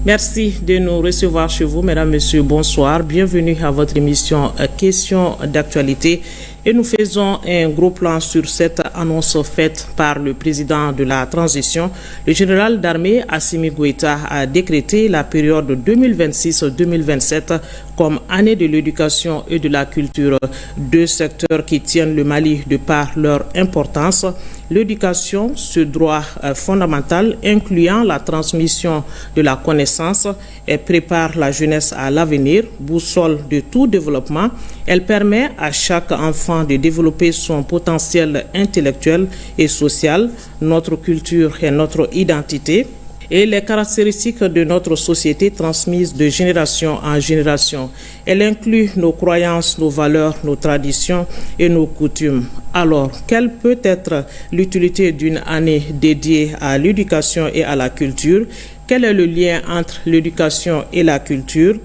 Merci de nous recevoir chez vous, mesdames, messieurs. Bonsoir. Bienvenue à votre émission Questions d'actualité. Et nous faisons un gros plan sur cette annonce faite par le président de la transition. Le général d'armée Assimi Goïta a décrété la période 2026-2027 comme année de l'éducation et de la culture. Deux secteurs qui tiennent le Mali de par leur importance. L'éducation, ce droit fondamental incluant la transmission de la connaissance, et prépare la jeunesse à l'avenir, boussole de tout développement. Elle permet à chaque enfant de développer son potentiel intellectuel et social, notre culture et notre identité, et les caractéristiques de notre société transmises de génération en génération. Elle inclut nos croyances, nos valeurs, nos traditions et nos coutumes. Alors, quelle peut être l'utilité d'une année dédiée à l'éducation et à la culture? Quel est le lien entre l'éducation et la culture?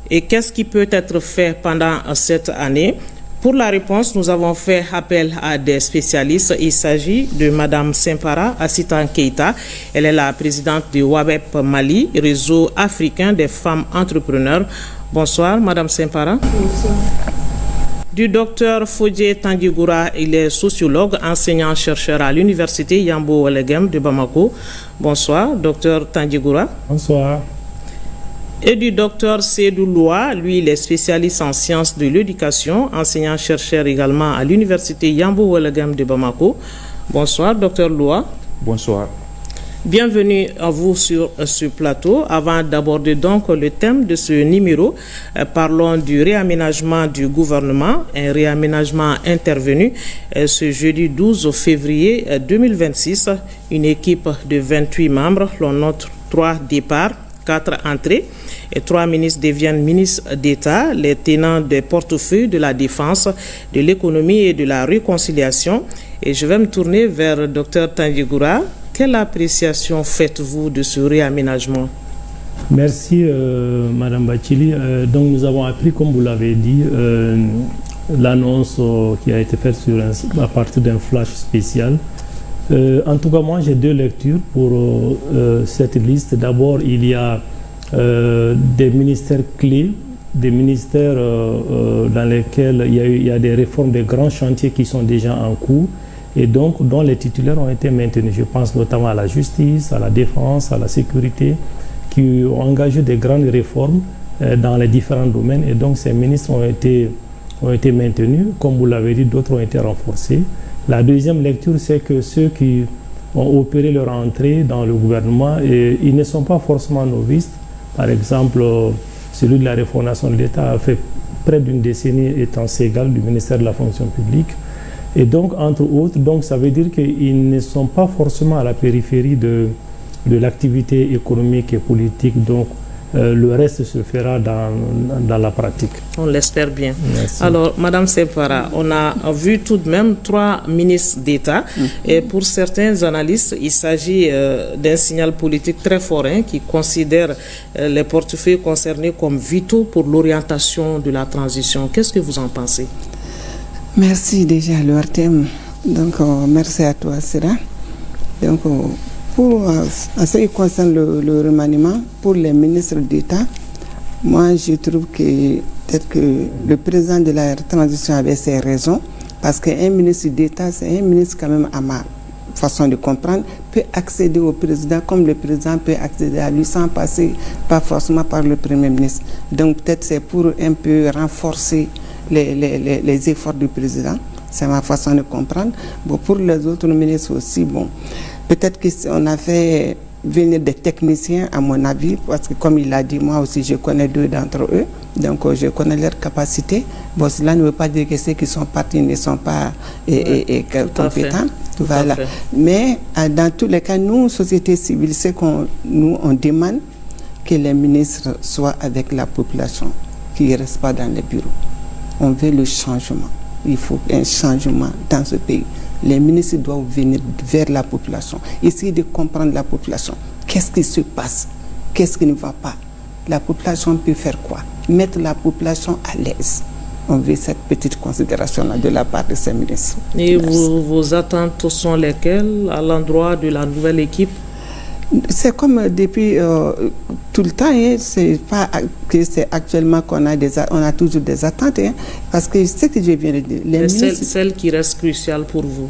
Et qu'est-ce qui peut être fait pendant cette année? Pour la réponse, nous avons fait appel à des spécialistes. Il s'agit de Mme Simpara Assitan Keita. Elle est la présidente du WABEP Mali, réseau africain des femmes entrepreneurs. Bonsoir, Mme Simpara. Bonsoir. Du docteur Fodje Tandjigoura, il est sociologue, enseignant-chercheur à l'université Yambo Welegem de Bamako. Bonsoir, docteur Tandjigoura. Bonsoir. Et du docteur Seydou Loua, lui, il est spécialiste en sciences de l'éducation, enseignant-chercheur également à l'université Yambo Welegem de Bamako. Bonsoir, docteur Loua. Bonsoir. Bienvenue à vous sur ce plateau. Avant d'aborder donc le thème de ce numéro, parlons du réaménagement du gouvernement, un réaménagement intervenu ce jeudi 12 février 2026. Une équipe de 28 membres, l'on note 3 départs, 4 entrées et 3 ministres deviennent ministres d'État, les tenants des portefeuilles de la défense, de l'économie et de la réconciliation. Et je vais me tourner vers le docteur Tandjigoura. Quelle appréciation faites-vous de ce réaménagement? Merci, Madame Bachili. Donc, nous avons appris, comme vous l'avez dit, l'annonce qui a été faite à partir d'un flash spécial. En tout cas, moi, j'ai 2 lectures pour cette liste. D'abord, il y a des ministères clés, des ministères dans lesquels il y a des réformes, des grands chantiers qui sont déjà en cours, et donc dont les titulaires ont été maintenus. Je pense notamment à la justice, à la défense, à la sécurité, qui ont engagé des grandes réformes dans les différents domaines. Et donc ces ministres ont été maintenus. Comme vous l'avez dit, d'autres ont été renforcés. La deuxième lecture, c'est que ceux qui ont opéré leur entrée dans le gouvernement, ils ne sont pas forcément novices. Par exemple, celui de la refondation de l'État a fait près d'une décennie étant ségal du ministère de la fonction publique. Et donc, entre autres, donc, ça veut dire qu'ils ne sont pas forcément à la périphérie de l'activité économique et politique. Donc, le reste se fera dans la pratique. On l'espère bien. Merci. Alors, Madame Separa, on a vu tout de même 3 ministres d'État. Et pour certains analystes, il s'agit d'un signal politique très fort qui considère les portefeuilles concernés comme vitaux pour l'orientation de la transition. Qu'est-ce que vous en pensez? Merci déjà à leur thème. Donc, merci à toi, Sira. Donc, en ce qui concerne le remaniement, pour les ministres d'État, moi, je trouve que peut-être que le président de la transition avait ses raisons, parce qu'un ministre d'État, c'est un ministre quand même, à ma façon de comprendre, peut accéder au président comme le président peut accéder à lui sans passer pas forcément par le Premier ministre. Donc, peut-être c'est pour un peu renforcer les efforts du président. C'est ma façon de comprendre. Bon, pour les autres ministres aussi, bon, peut-être qu'on a fait venir des techniciens, à mon avis, parce que comme il a dit, moi aussi, je connais 2 d'entre eux, donc je connais leurs capacités. Bon, cela ne veut pas dire que ceux qui sont partis ne sont pas compétents. Voilà. Mais dans tous les cas, nous, société civile, c'est nous, on demande que les ministres soient avec la population, qu'ils ne restent pas dans les bureaux. On veut le changement. Il faut un changement dans ce pays. Les ministres doivent venir vers la population, essayer de comprendre la population. Qu'est-ce qui se passe? Qu'est-ce qui ne va pas? La population peut faire quoi? Mettre la population à l'aise. On veut cette petite considération-là de la part de ces ministres. Et vos attentes sont lesquelles à l'endroit de la nouvelle équipe? C'est comme depuis tout le temps, hein, c'est pas que c'est actuellement qu'on a on a toujours des attentes, hein, parce que ce que je viens de dire, les celle qui reste cruciale pour vous.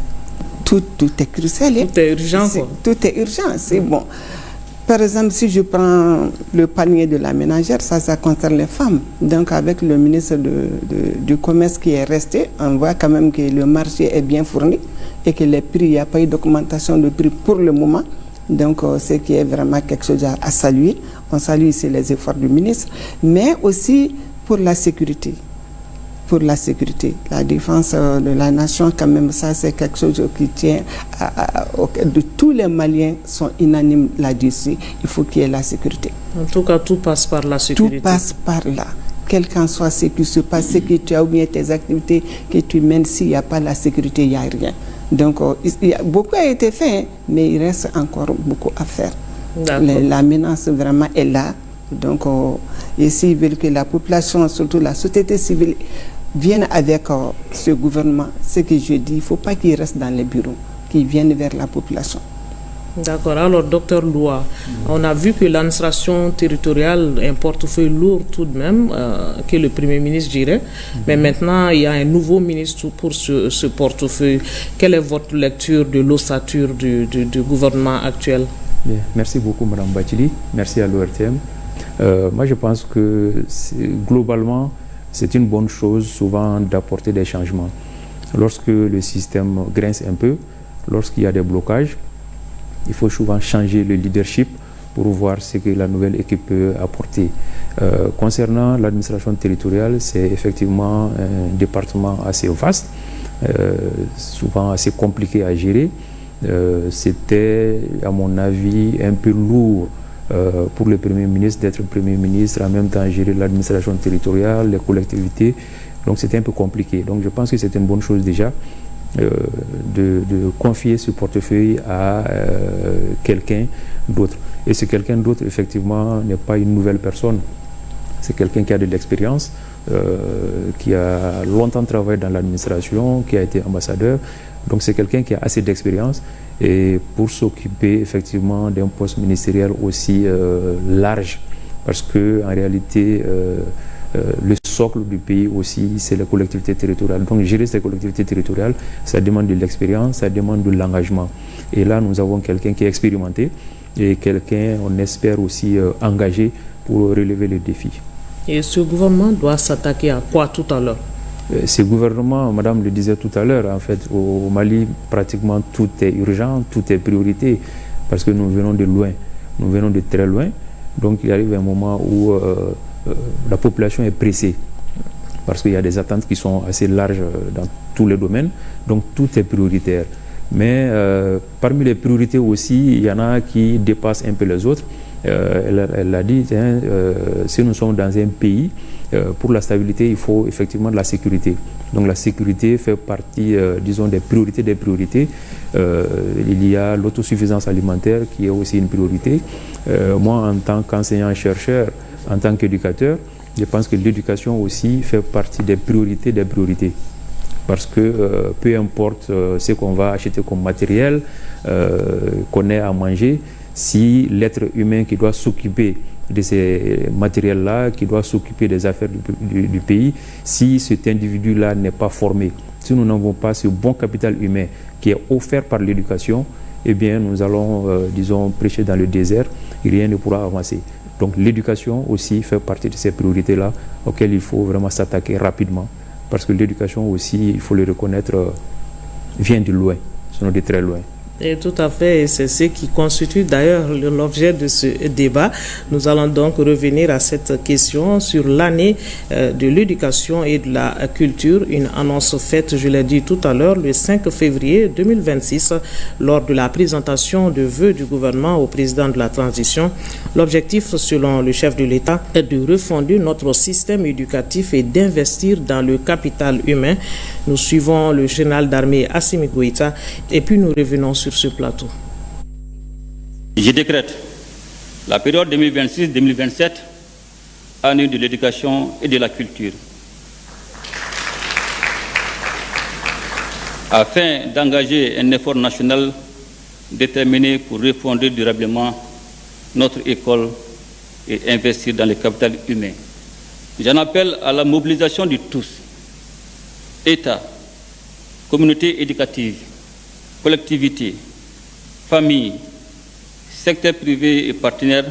Tout est crucial. Tout est urgent, quoi. Tout est urgent, c'est bon. Par exemple, si je prends le panier de la ménagère, ça concerne les femmes. Donc, avec le ministre du Commerce qui est resté, on voit quand même que le marché est bien fourni et que les prix, il n'y a pas eu d'augmentation de prix pour le moment. Donc, ce qui est vraiment quelque chose à saluer. On salue ici les efforts du ministre, mais aussi pour la sécurité. Pour la sécurité, la défense de la nation, quand même, ça c'est quelque chose qui tient de tous les Maliens sont unanimes là-dessus. Il faut qu'il y ait la sécurité. En tout cas, tout passe par la sécurité. Tout passe par là. Quel qu'en soit ce qui se passe, ce que tu as ou bien tes activités que tu mènes, s'il n'y a pas la sécurité, il n'y a rien. Donc, beaucoup a été fait, hein, mais il reste encore beaucoup à faire. La menace vraiment est là. Donc, ici, ils veulent que la population, surtout la société civile, viennent avec ce gouvernement. Ce que je dis, il ne faut pas qu'ils restent dans les bureaux, qu'ils viennent vers la population. D'accord. Alors, docteur Loua, on a vu que l'administration territoriale a un portefeuille lourd tout de même, que le Premier ministre dirait. Mais maintenant, il y a un nouveau ministre pour ce portefeuille. Quelle est votre lecture de l'ossature du gouvernement actuel? Bien. Merci beaucoup, Mme Bathily. Merci à l'ORTM. Moi, je pense que globalement, c'est une bonne chose souvent d'apporter des changements. Lorsque le système grince un peu, lorsqu'il y a des blocages, il faut souvent changer le leadership pour voir ce que la nouvelle équipe peut apporter. Concernant l'administration territoriale, c'est effectivement un département assez vaste, souvent assez compliqué à gérer. C'était, à mon avis, un peu lourd pour le Premier ministre d'être Premier ministre, en même temps gérer l'administration territoriale, les collectivités. Donc c'était un peu compliqué. Donc je pense que c'est une bonne chose déjà de confier ce portefeuille à quelqu'un d'autre. Et ce quelqu'un d'autre, effectivement, n'est pas une nouvelle personne. C'est quelqu'un qui a de l'expérience, qui a longtemps travaillé dans l'administration, qui a été ambassadeur. Donc c'est quelqu'un qui a assez d'expérience et pour s'occuper effectivement d'un poste ministériel aussi large, parce que en réalité le socle du pays aussi c'est les collectivités territoriales. Donc gérer ces collectivités territoriales, ça demande de l'expérience, ça demande de l'engagement. Et là nous avons quelqu'un qui est expérimenté et quelqu'un, on espère aussi engagé pour relever le défi. Et ce gouvernement doit s'attaquer à quoi tout à l'heure? Ce gouvernement, Madame le disait tout à l'heure, en fait, au Mali, pratiquement tout est urgent, tout est priorité, parce que nous venons de loin, nous venons de très loin. Donc il arrive un moment où la population est pressée, parce qu'il y a des attentes qui sont assez larges dans tous les domaines, donc tout est prioritaire. Mais parmi les priorités aussi, il y en a qui dépassent un peu les autres. Elle l'a dit, si nous sommes dans un pays, pour la stabilité, il faut effectivement de la sécurité. Donc la sécurité fait partie, disons, des priorités des priorités. Il y a l'autosuffisance alimentaire qui est aussi une priorité. Moi, en tant qu'enseignant-chercheur, en tant qu'éducateur, je pense que l'éducation aussi fait partie des priorités des priorités. Parce que peu importe ce qu'on va acheter comme matériel, qu'on ait à manger, si l'être humain qui doit s'occuper de ces matériels-là, qui doit s'occuper des affaires du pays, si cet individu-là n'est pas formé, si nous n'avons pas ce bon capital humain qui est offert par l'éducation, eh bien nous allons, disons, prêcher dans le désert et rien ne pourra avancer. Donc l'éducation aussi fait partie de ces priorités-là auxquelles il faut vraiment s'attaquer rapidement. Parce que l'éducation aussi, il faut le reconnaître, vient de loin, sinon de très loin. Et tout à fait, c'est ce qui constitue d'ailleurs l'objet de ce débat. Nous allons donc revenir à cette question sur l'année de l'éducation et de la culture. Une annonce faite, je l'ai dit tout à l'heure, le 5 février 2026, lors de la présentation de vœux du gouvernement au président de la transition. L'objectif, selon le chef de l'État, est de refonder notre système éducatif et d'investir dans le capital humain. Nous suivons le général d'armée Assimi Goïta et puis nous revenons sur ce plateau. Je décrète la période 2026-2027, année de l'éducation et de la culture, afin d'engager un effort national déterminé pour refonder durablement notre école et investir dans le capital humain. J'en appelle à la mobilisation de tous, État, communauté éducative, collectivités, familles, secteur privé et partenaires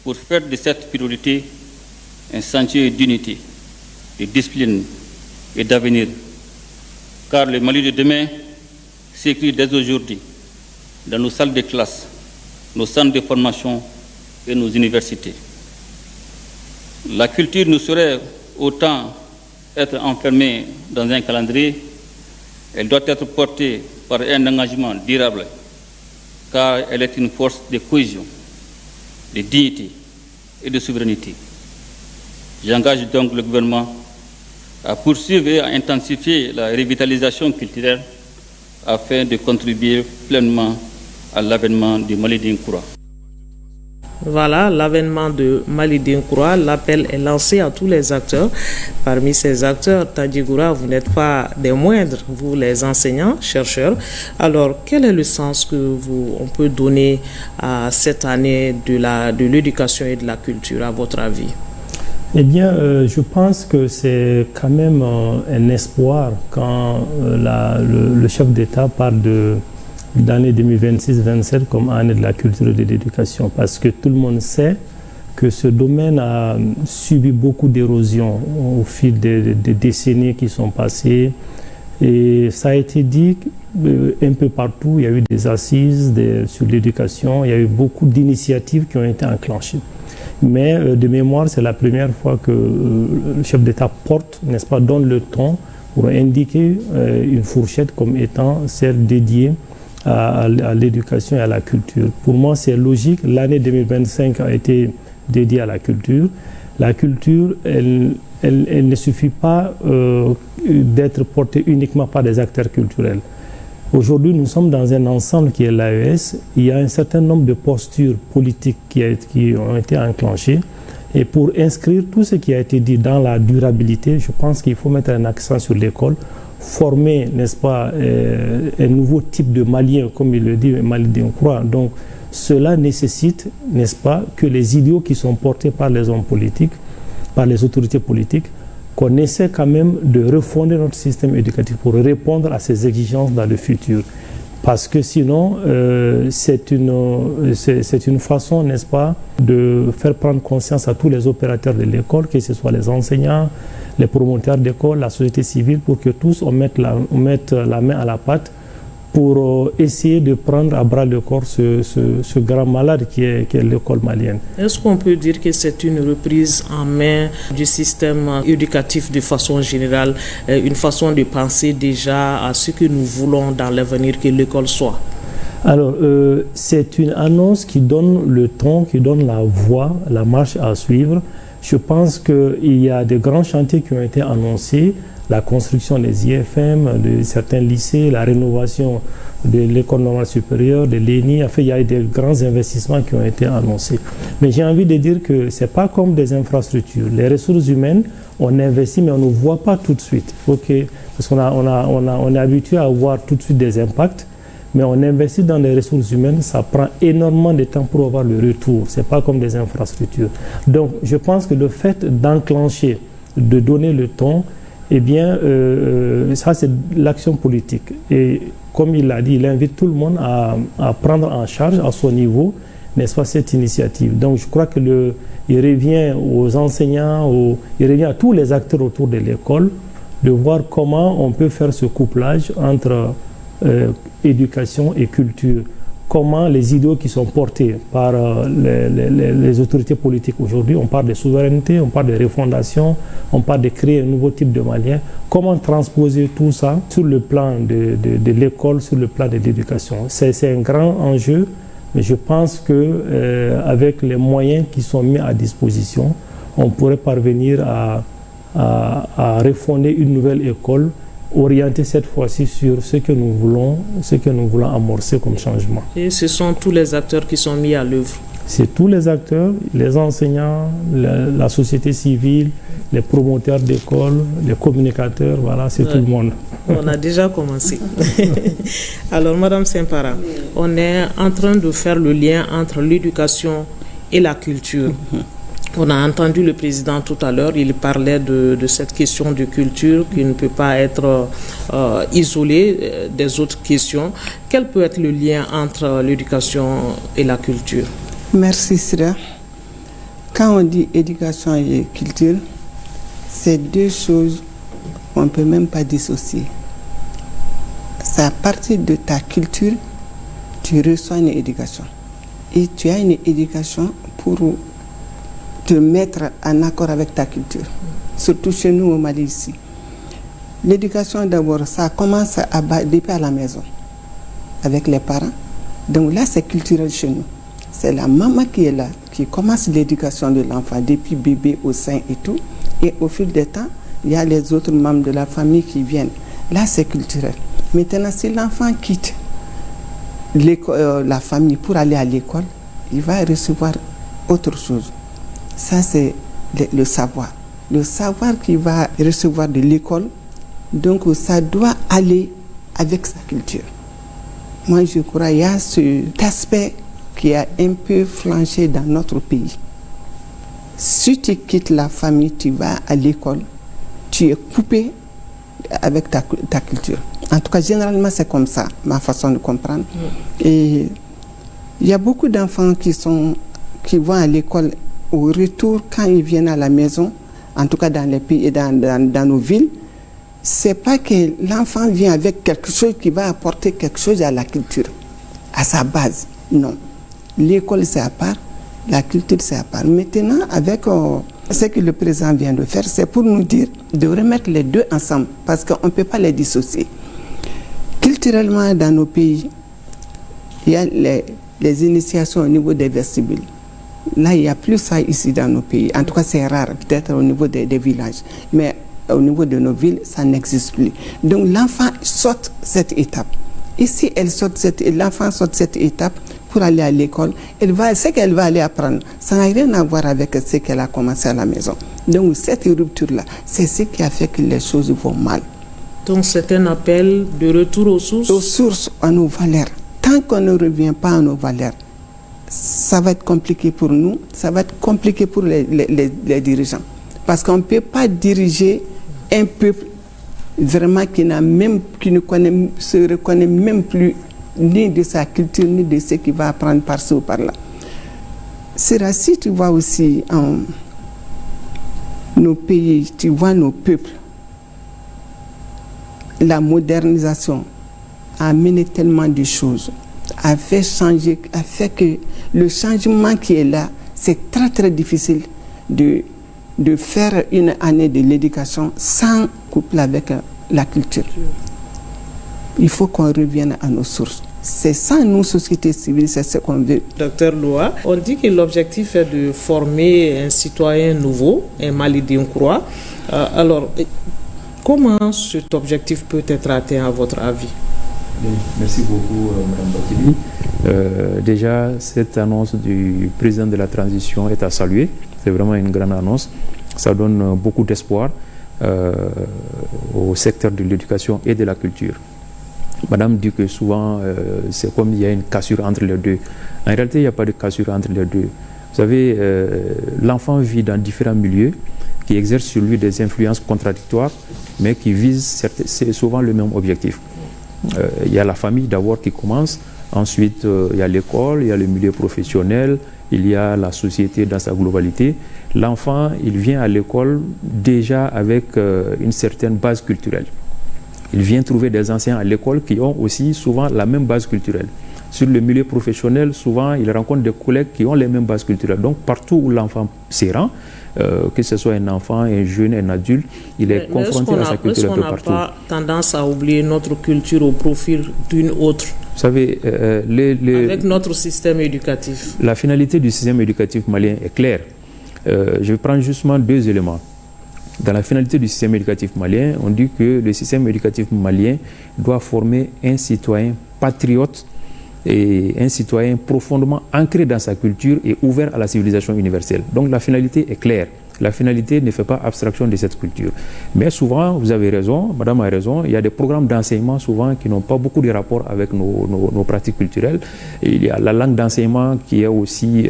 pour faire de cette priorité un sentier d'unité, de discipline et d'avenir. Car le Mali de demain s'écrit dès aujourd'hui dans nos salles de classe, nos centres de formation et nos universités. La culture ne saurait autant être enfermée dans un calendrier, elle doit être portée par un engagement durable, car elle est une force de cohésion, de dignité et de souveraineté. J'engage donc le gouvernement à poursuivre et à intensifier la revitalisation culturelle afin de contribuer pleinement à l'avènement du Mali d'Inkoura. Voilà, l'avènement de Mali d'Inkoura, l'appel est lancé à tous les acteurs. Parmi ces acteurs, Tadjigoura, vous n'êtes pas des moindres, vous les enseignants, chercheurs. Alors, quel est le sens que on peut donner à cette année de l'éducation et de la culture, à votre avis? Eh bien, je pense que c'est quand même un espoir quand le chef d'État parle d'année 2026-27 comme année de la culture et de l'éducation, parce que tout le monde sait que ce domaine a subi beaucoup d'érosion au fil des décennies qui sont passées. Et ça a été dit un peu partout, il y a eu des assises sur l'éducation, il y a eu beaucoup d'initiatives qui ont été enclenchées. Mais de mémoire, c'est la première fois que le chef d'État porte, n'est-ce pas, donne le ton pour indiquer une fourchette comme étant celle dédiée à l'éducation et à la culture. Pour moi, c'est logique. L'année 2025 a été dédiée à la culture. La culture, elle ne suffit pas d'être portée uniquement par des acteurs culturels. Aujourd'hui, nous sommes dans un ensemble qui est l'AES. Il y a un certain nombre de postures politiques qui ont été enclenchées. Et pour inscrire tout ce qui a été dit dans la durabilité, je pense qu'il faut mettre un accent sur l'école, former, n'est-ce pas, un nouveau type de Malien, comme il le dit, Mali d'Inkoura. Donc, cela nécessite, n'est-ce pas, que les idéaux qui sont portés par les hommes politiques, par les autorités politiques, qu'on essaie quand même de refonder notre système éducatif pour répondre à ces exigences dans le futur. Parce que sinon, c'est une façon, n'est-ce pas, de faire prendre conscience à tous les opérateurs de l'école, que ce soit les enseignants, les promoteurs d'école, la société civile, pour que tous on mette la main à la pâte pour essayer de prendre à bras le corps ce grand malade qui est l'école malienne. Est-ce qu'on peut dire que c'est une reprise en main du système éducatif de façon générale, une façon de penser déjà à ce que nous voulons dans l'avenir que l'école soit? Alors, c'est une annonce qui donne le ton, qui donne la voie, la marche à suivre. Je pense qu'il y a de grands chantiers qui ont été annoncés, la construction des IFM, de certains lycées, la rénovation de l'école normale supérieure, de l'ENI. Enfin, il y a des grands investissements qui ont été annoncés. Mais j'ai envie de dire que ce n'est pas comme des infrastructures. Les ressources humaines, on investit, mais on ne voit pas tout de suite. Parce qu'on est habitué à voir tout de suite des impacts. Mais on investit dans les ressources humaines, ça prend énormément de temps pour avoir le retour. Ce n'est pas comme des infrastructures. Donc, je pense que le fait d'enclencher, de donner le ton, eh bien, ça, c'est l'action politique. Et comme il l'a dit, il invite tout le monde à prendre en charge à son niveau, n'est-ce pas, cette initiative. Donc, je crois qu'il revient aux enseignants, il revient à tous les acteurs autour de l'école de voir comment on peut faire ce couplage entre éducation et culture. Comment les idéaux qui sont portés par les autorités politiques aujourd'hui, on parle de souveraineté, on parle de refondation, on parle de créer un nouveau type de Malien, comment transposer tout ça sur le plan de l'école, sur le plan de l'éducation. C'est un grand enjeu, mais je pense qu'avec les moyens qui sont mis à disposition, on pourrait parvenir à refonder une nouvelle école orienté cette fois-ci sur ce que nous voulons amorcer comme changement. Et ce sont tous les acteurs qui sont mis à l'œuvre? C'est tous les acteurs, les enseignants, la société civile, les promoteurs d'écoles, les communicateurs, voilà, c'est tout le monde. On a déjà commencé. Alors, Madame Simpara, on est en train de faire le lien entre l'éducation et la culture. On a entendu le président tout à l'heure, il parlait de cette question de culture qui ne peut pas être isolée des autres questions. Quel peut être le lien entre l'éducation et la culture? Merci Sira. Quand on dit éducation et culture, c'est deux choses qu'on ne peut même pas dissocier. C'est à partir de ta culture, tu reçois une éducation. Et tu as une éducation pour te mettre en accord avec ta culture. Surtout chez nous au Mali ici. L'éducation d'abord, ça commence depuis à la maison, avec les parents. Donc là, c'est culturel chez nous. C'est la maman qui est là, qui commence l'éducation de l'enfant, depuis bébé au sein et tout. Et au fil du temps, il y a les autres membres de la famille qui viennent. Là, c'est culturel. Maintenant, si l'enfant quitte la famille pour aller à l'école, il va recevoir autre chose. Ça, c'est le savoir. Le savoir qu'il va recevoir de l'école, donc ça doit aller avec sa culture. Moi, je crois qu'il y a cet aspect qui a un peu flanché dans notre pays. Si tu quittes la famille, tu vas à l'école, tu es coupé avec ta culture. En tout cas, généralement, c'est comme ça, ma façon de comprendre. Et il y a beaucoup d'enfants qui vont à l'école. Au retour, quand ils viennent à la maison, en tout cas dans les pays et dans nos villes, c'est pas que l'enfant vient avec quelque chose qui va apporter quelque chose à la culture, à sa base. Non. L'école, c'est à part, la culture, c'est à part. Maintenant, avec ce que le président vient de faire, c'est pour nous dire de remettre les deux ensemble, parce qu'on ne peut pas les dissocier. Culturellement, dans nos pays, il y a les initiations au niveau des vestibules. Là, il n'y a plus ça ici dans nos pays. En tout cas, c'est rare, peut-être au niveau des villages. Mais au niveau de nos villes, ça n'existe plus. Donc, l'enfant saute cette étape. Ici, l'enfant saute cette étape pour aller à l'école. Ce qu'elle va aller apprendre, ça n'a rien à voir avec ce qu'elle a commencé à la maison. Donc, cette rupture-là, c'est ce qui a fait que les choses vont mal. Donc, c'est un appel de retour aux sources? Aux sources, à nos valeurs. Tant qu'on ne revient pas à nos valeurs, ça va être compliqué pour nous, ça va être compliqué pour les dirigeants. Parce qu'on ne peut pas diriger un peuple vraiment qui ne se reconnaît même plus ni de sa culture, ni de ce qu'il va apprendre par-ci ou par-là. Si tu vois aussi nos pays, tu vois nos peuples, la modernisation a amené tellement de choses, a fait que le changement qui est là, c'est très très difficile de faire une année de l'éducation sans coupler avec la culture. Il faut qu'on revienne à nos sources. C'est ça, nous, société civile, c'est ce qu'on veut. Docteur Loa, on dit que l'objectif est de former un citoyen nouveau, un Malidien croix. Alors, comment cet objectif peut être atteint à votre avis? Merci beaucoup, Mme Bakili. Déjà, cette annonce du président de la transition est à saluer. C'est vraiment une grande annonce. Ça donne beaucoup d'espoir au secteur de l'éducation et de la culture. Madame dit que souvent, c'est comme il y a une cassure entre les deux. En réalité, il n'y a pas de cassure entre les deux. Vous savez, l'enfant vit dans différents milieux qui exercent sur lui des influences contradictoires, mais qui visent souvent le même objectif. Il y a la famille d'abord qui commence, ensuite il y a l'école, il y a le milieu professionnel, il y a la société dans sa globalité. L'enfant, il vient à l'école déjà avec une certaine base culturelle. Il vient trouver des anciens à l'école qui ont aussi souvent la même base culturelle. Sur le milieu professionnel, souvent, il rencontre des collègues qui ont les mêmes bases culturelles. Donc, partout où l'enfant s'y rend, que ce soit un enfant, un jeune, un adulte, il est confronté à sa culture un peu partout. Est-ce qu'on n'a pas tendance à oublier notre culture au profil d'une autre? Vous savez, avec notre système éducatif. La finalité du système éducatif malien est claire. Je vais prendre justement deux éléments. Dans la finalité du système éducatif malien, on dit que le système éducatif malien doit former un citoyen patriote et un citoyen profondément ancré dans sa culture et ouvert à la civilisation universelle. Donc la finalité est claire. La finalité ne fait pas abstraction de cette culture. Mais souvent, vous avez raison, madame a raison, il y a des programmes d'enseignement souvent qui n'ont pas beaucoup de rapport avec nos pratiques culturelles. Et il y a la langue d'enseignement qui est aussi,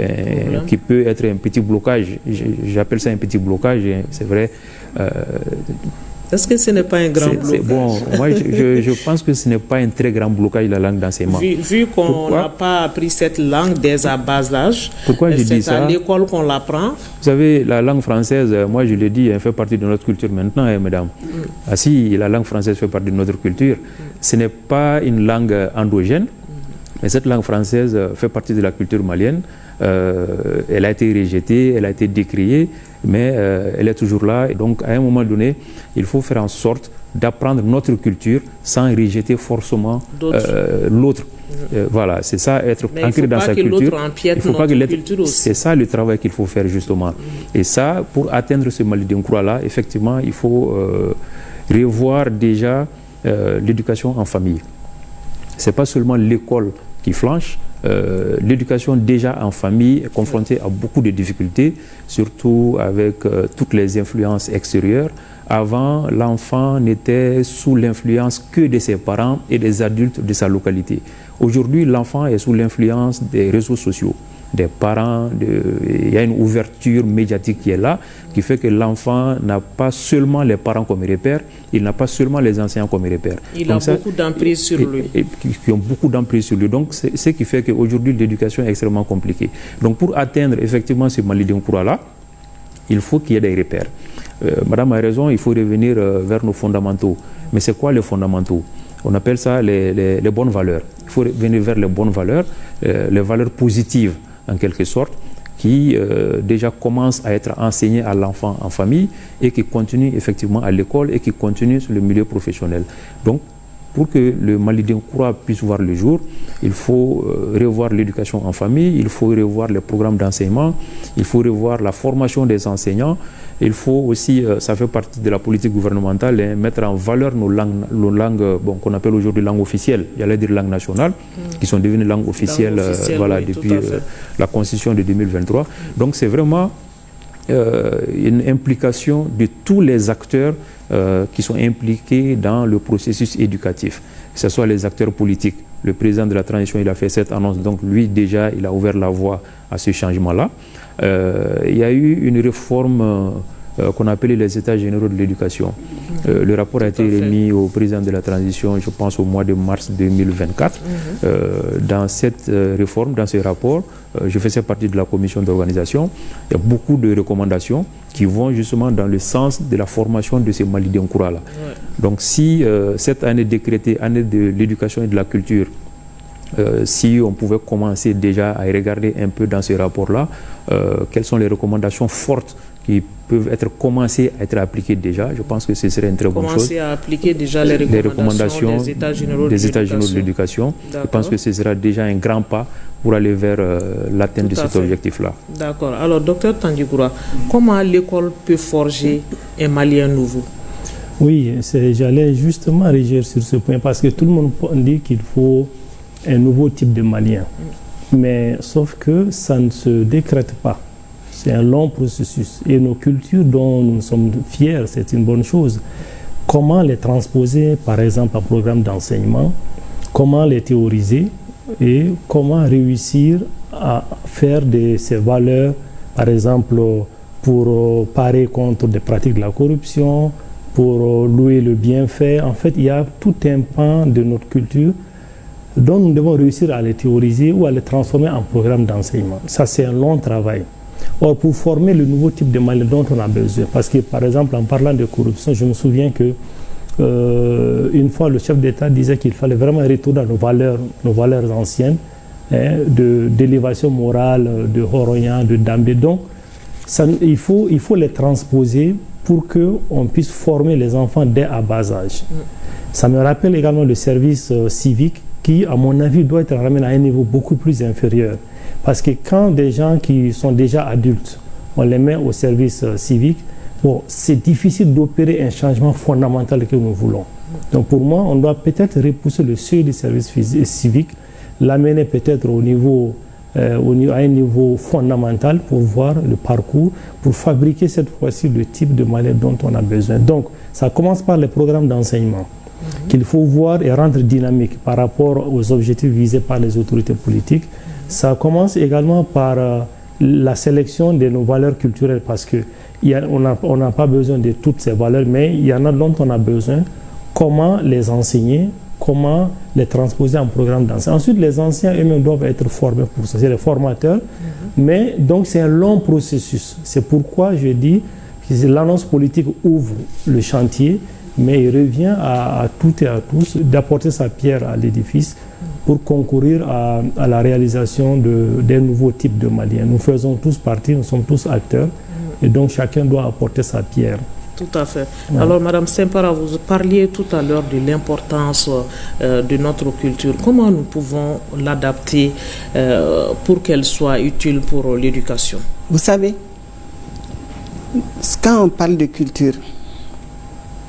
qui peut être un petit blocage. J'appelle ça un petit blocage, c'est vrai. Est-ce que ce n'est pas un grand blocage? Bon, moi, je pense que ce n'est pas un très grand blocage, la langue d'enseignement. Vu qu'on n'a pas appris cette langue dès à bas âge, pourquoi je dis ça? C'est à l'école qu'on l'apprend. Vous savez, la langue française, moi je le dis, elle fait partie de notre culture maintenant, hein, mesdames. Ah si, la langue française fait partie de notre culture. Ce n'est pas une langue endogène, mais cette langue française fait partie de la culture malienne. Elle a été rejetée, elle a été décriée, mais elle est toujours là. Et donc, à un moment donné, il faut faire en sorte d'apprendre notre culture sans rejeter forcément l'autre. Voilà, c'est ça, être ancré dans sa culture. Il ne faut pas que l'autre. C'est ça le travail qu'il faut faire justement. Et ça, pour atteindre ce Mali d'Inkroua-là, effectivement, il faut revoir déjà l'éducation en famille. Ce n'est pas seulement l'école qui flanche. L'éducation déjà en famille est confrontée à beaucoup de difficultés, surtout avec toutes les influences extérieures. Avant, l'enfant n'était sous l'influence que de ses parents et des adultes de sa localité. Aujourd'hui, l'enfant est sous l'influence des réseaux sociaux, des parents. Il y a une ouverture médiatique qui est là, qui fait que l'enfant n'a pas seulement les parents comme repères, il n'a pas seulement les enseignants comme repères. Il a beaucoup d'emprise sur lui. Qui ont beaucoup d'emprise sur lui. Donc, c'est ce qui fait qu'aujourd'hui, l'éducation est extrêmement compliquée. Donc, pour atteindre effectivement ce Mali d'Inkroua-là, il faut qu'il y ait des repères. Madame a raison, il faut revenir vers nos fondamentaux. Mais c'est quoi les fondamentaux? On appelle ça les bonnes valeurs. Il faut revenir vers les bonnes valeurs, les valeurs positives en quelque sorte, qui déjà commencent à être enseignées à l'enfant en famille et qui continuent effectivement à l'école et qui continuent sur le milieu professionnel. Donc, pour que le Mali d'Inkroua puisse voir le jour, il faut revoir l'éducation en famille, il faut revoir les programmes d'enseignement, il faut revoir la formation des enseignants. Il faut aussi, ça fait partie de la politique gouvernementale, hein, mettre en valeur nos langues qu'on appelle aujourd'hui langues officielles, j'allais dire langues nationales, qui sont devenues langues officielles, voilà, oui, depuis la Constitution de 2023. Donc c'est vraiment une implication de tous les acteurs qui sont impliqués dans le processus éducatif, que ce soit les acteurs politiques. Le président de la transition, il a fait cette annonce, donc lui déjà, il a ouvert la voie à ce changement-là. Il y a eu une réforme qu'on appelait les États généraux de l'éducation. Le rapport a été remis au président de la transition, je pense au mois de mars 2024. Dans cette réforme, dans ce rapport, je faisais partie de la commission d'organisation. Il y a beaucoup de recommandations qui vont justement dans le sens de la formation de ces Mali d'Inkroua-là. Donc si cette année décrétée, année de l'éducation et de la culture, si on pouvait commencer déjà à regarder un peu dans ce rapport-là, quelles sont les recommandations fortes qui peuvent être commencées à être appliquées déjà, je pense que ce serait une très bonne chose. Commencer à appliquer déjà les recommandations des États généraux de l'éducation. Je pense que ce sera déjà un grand pas pour aller vers l'atteinte de cet objectif-là. D'accord. Alors, docteur Tandjigoura, comment l'école peut forger un Malien nouveau? Oui, j'allais justement réagir sur ce point parce que tout le monde dit qu'il faut un nouveau type de Malien. Mais sauf que ça ne se décrète pas. C'est un long processus. Et nos cultures dont nous sommes fiers, c'est une bonne chose. Comment les transposer, par exemple, en programme d'enseignement? Comment les théoriser? Et comment réussir à faire de ces valeurs, par exemple, pour parer contre des pratiques de la corruption, pour louer le bienfait? En fait, il y a tout un pan de notre culture dont nous devons réussir à les théoriser ou à les transformer en programme d'enseignement. Ça, c'est un long travail. Or, pour former le nouveau type de Malien dont on a besoin, parce que, par exemple, en parlant de corruption, je me souviens que une fois, le chef d'État disait qu'il fallait vraiment retourner à nos valeurs anciennes, hein, d'élévation morale, de Horoyan, de Dambé. Donc, il faut les transposer pour qu'on puisse former les enfants dès à bas âge. Ça me rappelle également le service civique qui, à mon avis, doit être ramené à un niveau beaucoup plus inférieur. Parce que quand des gens qui sont déjà adultes, on les met au service civique, bon, c'est difficile d'opérer un changement fondamental que nous voulons. Donc pour moi, on doit peut-être repousser le seuil du service civique, l'amener peut-être au niveau à un niveau fondamental pour voir le parcours, pour fabriquer cette fois-ci le type de Malien dont on a besoin. Donc, ça commence par les programmes d'enseignement qu'il faut voir et rendre dynamique par rapport aux objectifs visés par les autorités politiques. Ça commence également par la sélection de nos valeurs culturelles parce qu'on n'a pas besoin de toutes ces valeurs, mais il y en a dont on a besoin. Comment les enseigner, comment les transposer en programme d'enseignement. Ensuite, les anciens eux-mêmes doivent être formés pour ça. C'est les formateurs, mais donc c'est un long processus. C'est pourquoi je dis que l'annonce politique ouvre le chantier, mais il revient à toutes et à tous d'apporter sa pierre à l'édifice pour concourir à la réalisation d'un nouveau type de Malien. Nous faisons tous partie, nous sommes tous acteurs, et donc chacun doit apporter sa pierre. Tout à fait. Ouais. Alors, Madame Sempara, vous parliez tout à l'heure de l'importance de notre culture. Comment nous pouvons l'adapter pour qu'elle soit utile pour l'éducation? Vous savez, quand on parle de culture,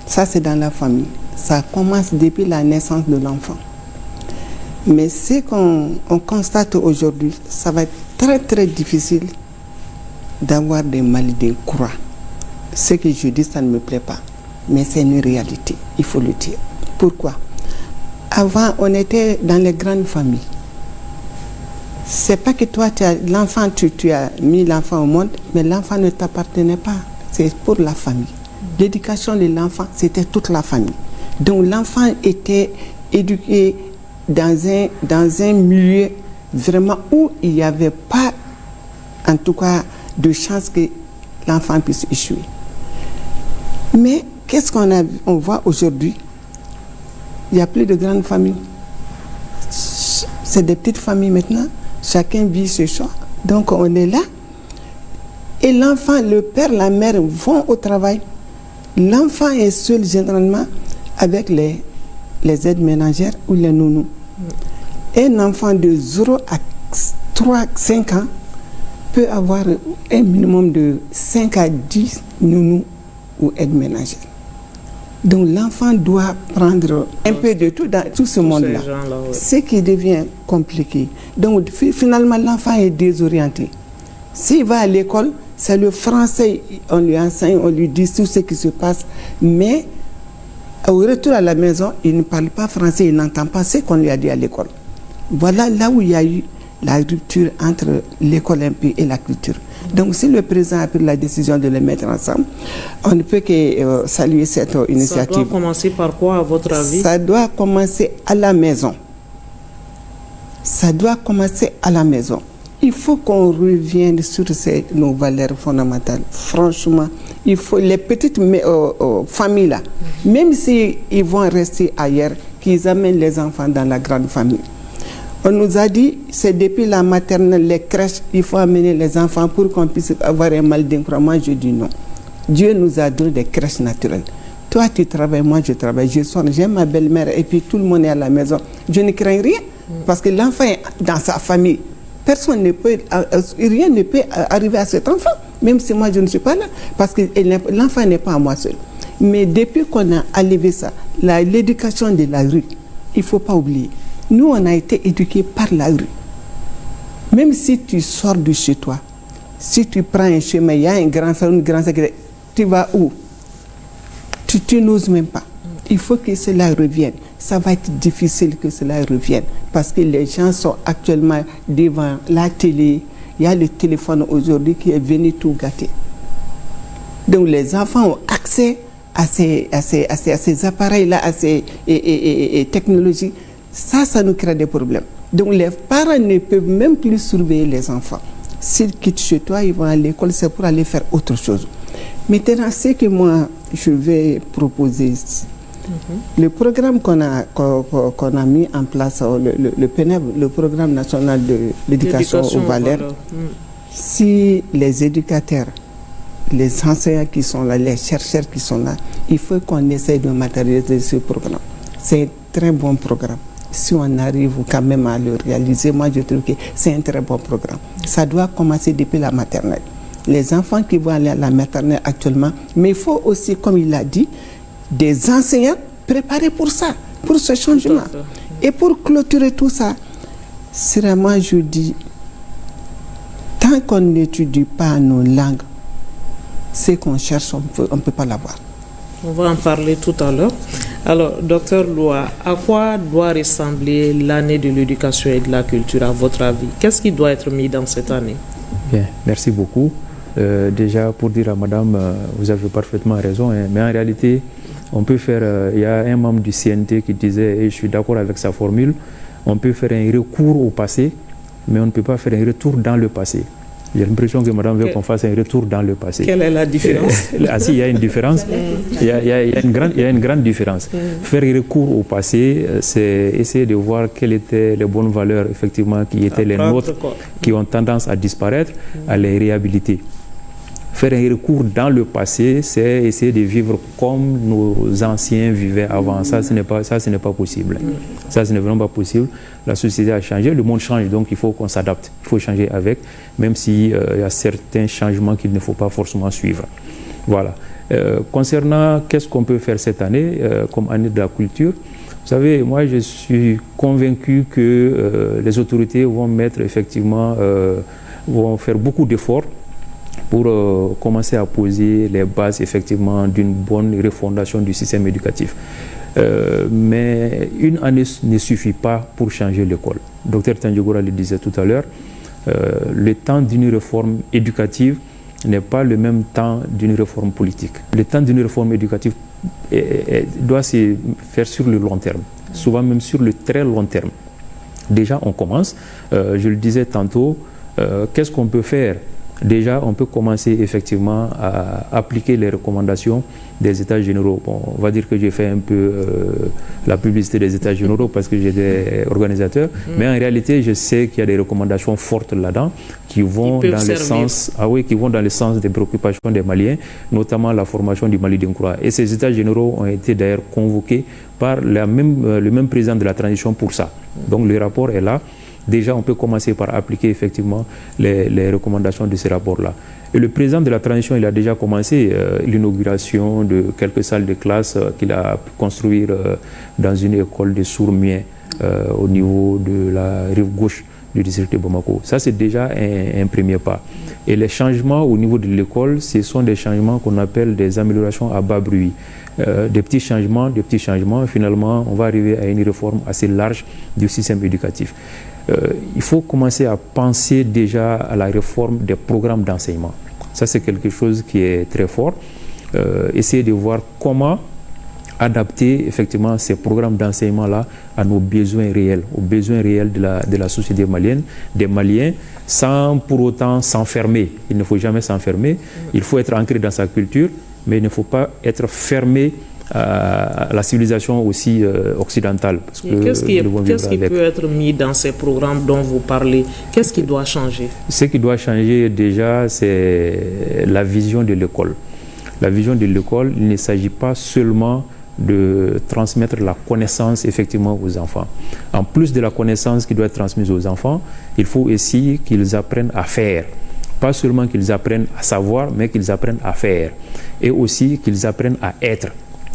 ça c'est dans la famille. Ça commence depuis la naissance de l'enfant. Mais ce qu'on constate aujourd'hui, ça va être très très difficile d'avoir des Maliens croix. Ce que je dis, ça ne me plaît pas. Mais c'est une réalité, il faut le dire. Pourquoi? Avant, on était dans les grandes familles. C'est pas que toi, tu as mis l'enfant au monde, mais l'enfant ne t'appartenait pas. C'est pour la famille. L'éducation de l'enfant, c'était toute la famille. Donc l'enfant était éduqué dans un milieu vraiment où il n'y avait pas, en tout cas, de chance que l'enfant puisse échouer. Mais qu'est-ce on voit aujourd'hui? Il n'y a plus de grandes familles. C'est des petites familles maintenant. Chacun vit ses choix. Donc on est là. Et l'enfant, le père, la mère vont au travail. L'enfant est seul généralement avec les aides ménagères ou les nounous. Un enfant de 0 à 5 ans peut avoir un minimum de 5 à 10 nounous ou aides ménagères. Donc l'enfant doit prendre un peu de tout dans tout ce monde-là. Ouais. Ce qui devient compliqué. Donc finalement l'enfant est désorienté. S'il va à l'école, c'est le français, on lui enseigne, on lui dit tout ce qui se passe, mais au retour à la maison, il ne parle pas français, il n'entend pas ce qu'on lui a dit à l'école. Voilà là où il y a eu la rupture entre l'école un peu et la culture. Donc si le président a pris la décision de les mettre ensemble, on ne peut que saluer cette initiative. Ça doit commencer par quoi, à votre avis? Ça doit commencer à la maison. Ça doit commencer à la maison. Il faut qu'on revienne sur nos valeurs fondamentales. Franchement, il faut les petites familles là, même s'ils vont rester ailleurs, qu'ils amènent les enfants dans la grande famille. On nous a dit, c'est depuis la maternelle, les crèches, il faut amener les enfants pour qu'on puisse avoir un mal d'incroissance. Moi, je dis non. Dieu nous a donné des crèches naturelles. Toi, tu travailles, moi, je travaille. Je sonne, j'aime ma belle-mère et puis tout le monde est à la maison. Je ne crains rien parce que l'enfant est dans sa famille. Personne ne peut, rien ne peut arriver à cet enfant, même si moi je ne suis pas là, parce que l'enfant n'est pas à moi seul. Mais depuis qu'on a enlevé ça, l'éducation de la rue, il ne faut pas oublier. Nous, on a été éduqués par la rue. Même si tu sors de chez toi, si tu prends un chemin, il y a un grand salon, une grande salle, tu vas où? Tu n'oses même pas. Il faut que cela revienne. Ça va être difficile que cela revienne parce que les gens sont actuellement devant la télé. Il y a le téléphone aujourd'hui qui est venu tout gâter. Donc les enfants ont accès à ces appareils-là, à ces technologies. Ça nous crée des problèmes. Donc les parents ne peuvent même plus surveiller les enfants. S'ils quittent chez toi, ils vont à l'école, c'est pour aller faire autre chose. Maintenant, ce que moi, je vais proposer, le programme qu'on a mis en place, le PNEB, le programme national de l'éducation aux valeurs, si les éducateurs, les enseignants qui sont là, les chercheurs qui sont là, il faut qu'on essaye de matérialiser ce programme. C'est un très bon programme. Si on arrive quand même à le réaliser, moi je trouve que c'est un très bon programme. Ça doit commencer depuis la maternelle. Les enfants qui vont aller à la maternelle actuellement, mais il faut aussi, comme il l'a dit, des enseignants préparés pour ça, pour ce changement. Et pour clôturer tout ça, moi je dis, tant qu'on n'étudie pas nos langues, ce qu'on cherche, on ne peut pas l'avoir. On va en parler tout à l'heure. Alors, docteur Loua, à quoi doit ressembler l'année de l'éducation et de la culture à votre avis? Qu'est-ce qui doit être mis dans cette année? Bien, merci beaucoup. Déjà, pour dire à madame, vous avez parfaitement raison, hein, mais en réalité, on peut faire, il y a un membre du CNT qui disait, et je suis d'accord avec sa formule, on peut faire un recours au passé, mais on ne peut pas faire un retour dans le passé. J'ai l'impression que madame veut qu'on fasse un retour dans le passé. Quelle est la différence? Ah si, il y a une différence. Il y a une grande différence. Faire recours au passé, c'est essayer de voir quelles étaient les bonnes valeurs, effectivement, qui étaient les nôtres, qui ont tendance à disparaître, à les réhabiliter. Faire un recours dans le passé, c'est essayer de vivre comme nos anciens vivaient avant. Ça, ce n'est pas possible. Ça, ce n'est vraiment pas possible. La société a changé, le monde change, donc il faut qu'on s'adapte. Il faut changer avec, même s'il y a certains changements qu'il ne faut pas forcément suivre. Voilà. Concernant qu'est-ce qu'on peut faire cette année, comme année de la culture, vous savez, moi, je suis convaincu que les autorités vont mettre effectivement, vont faire beaucoup d'efforts pour commencer à poser les bases effectivement d'une bonne refondation du système éducatif. Mais une année ne suffit pas pour changer l'école. Dr Tandjogora le disait tout à l'heure, le temps d'une réforme éducative n'est pas le même temps d'une réforme politique. Le temps d'une réforme éducative doit se faire sur le long terme, souvent même sur le très long terme. Déjà, on commence, je le disais tantôt, qu'est-ce qu'on peut faire? Déjà, on peut commencer effectivement à appliquer les recommandations des États généraux. Bon, on va dire que j'ai fait un peu la publicité des États généraux parce que j'étais organisateur, mais en réalité, je sais qu'il y a des recommandations fortes là-dedans qui vont dans le sens, qui vont dans le sens des préoccupations des Maliens, notamment la formation du Mali d'Inkura. Et ces États généraux ont été d'ailleurs convoqués par le même président de la transition pour ça. Donc le rapport est là. Déjà, on peut commencer par appliquer effectivement les recommandations de ces rapports-là. Et le président de la transition, il a déjà commencé l'inauguration de quelques salles de classe qu'il a pu construire dans une école de sourds-muets au niveau de la rive gauche du district de Bamako. Ça, c'est déjà un premier pas. Et les changements au niveau de l'école, ce sont des changements qu'on appelle des améliorations à bas bruit. Des petits changements, finalement, on va arriver à une réforme assez large du système éducatif. Il faut commencer à penser déjà à la réforme des programmes d'enseignement. Ça, c'est quelque chose qui est très fort. Essayer de voir comment adapter effectivement ces programmes d'enseignement-là à nos besoins réels, aux besoins réels de la société malienne, des Maliens, sans pour autant s'enfermer. Il ne faut jamais s'enfermer. Il faut être ancré dans sa culture, mais il ne faut pas être fermé à la civilisation aussi occidentale. Qu'est-ce qui peut être mis dans ces programmes dont vous parlez? Qu'est-ce qui doit changer? Ce qui doit changer déjà, c'est la vision de l'école. La vision de l'école, il ne s'agit pas seulement de transmettre la connaissance effectivement aux enfants. En plus de la connaissance qui doit être transmise aux enfants, il faut aussi qu'ils apprennent à faire. Pas seulement qu'ils apprennent à savoir, mais qu'ils apprennent à faire. Et aussi qu'ils apprennent à être.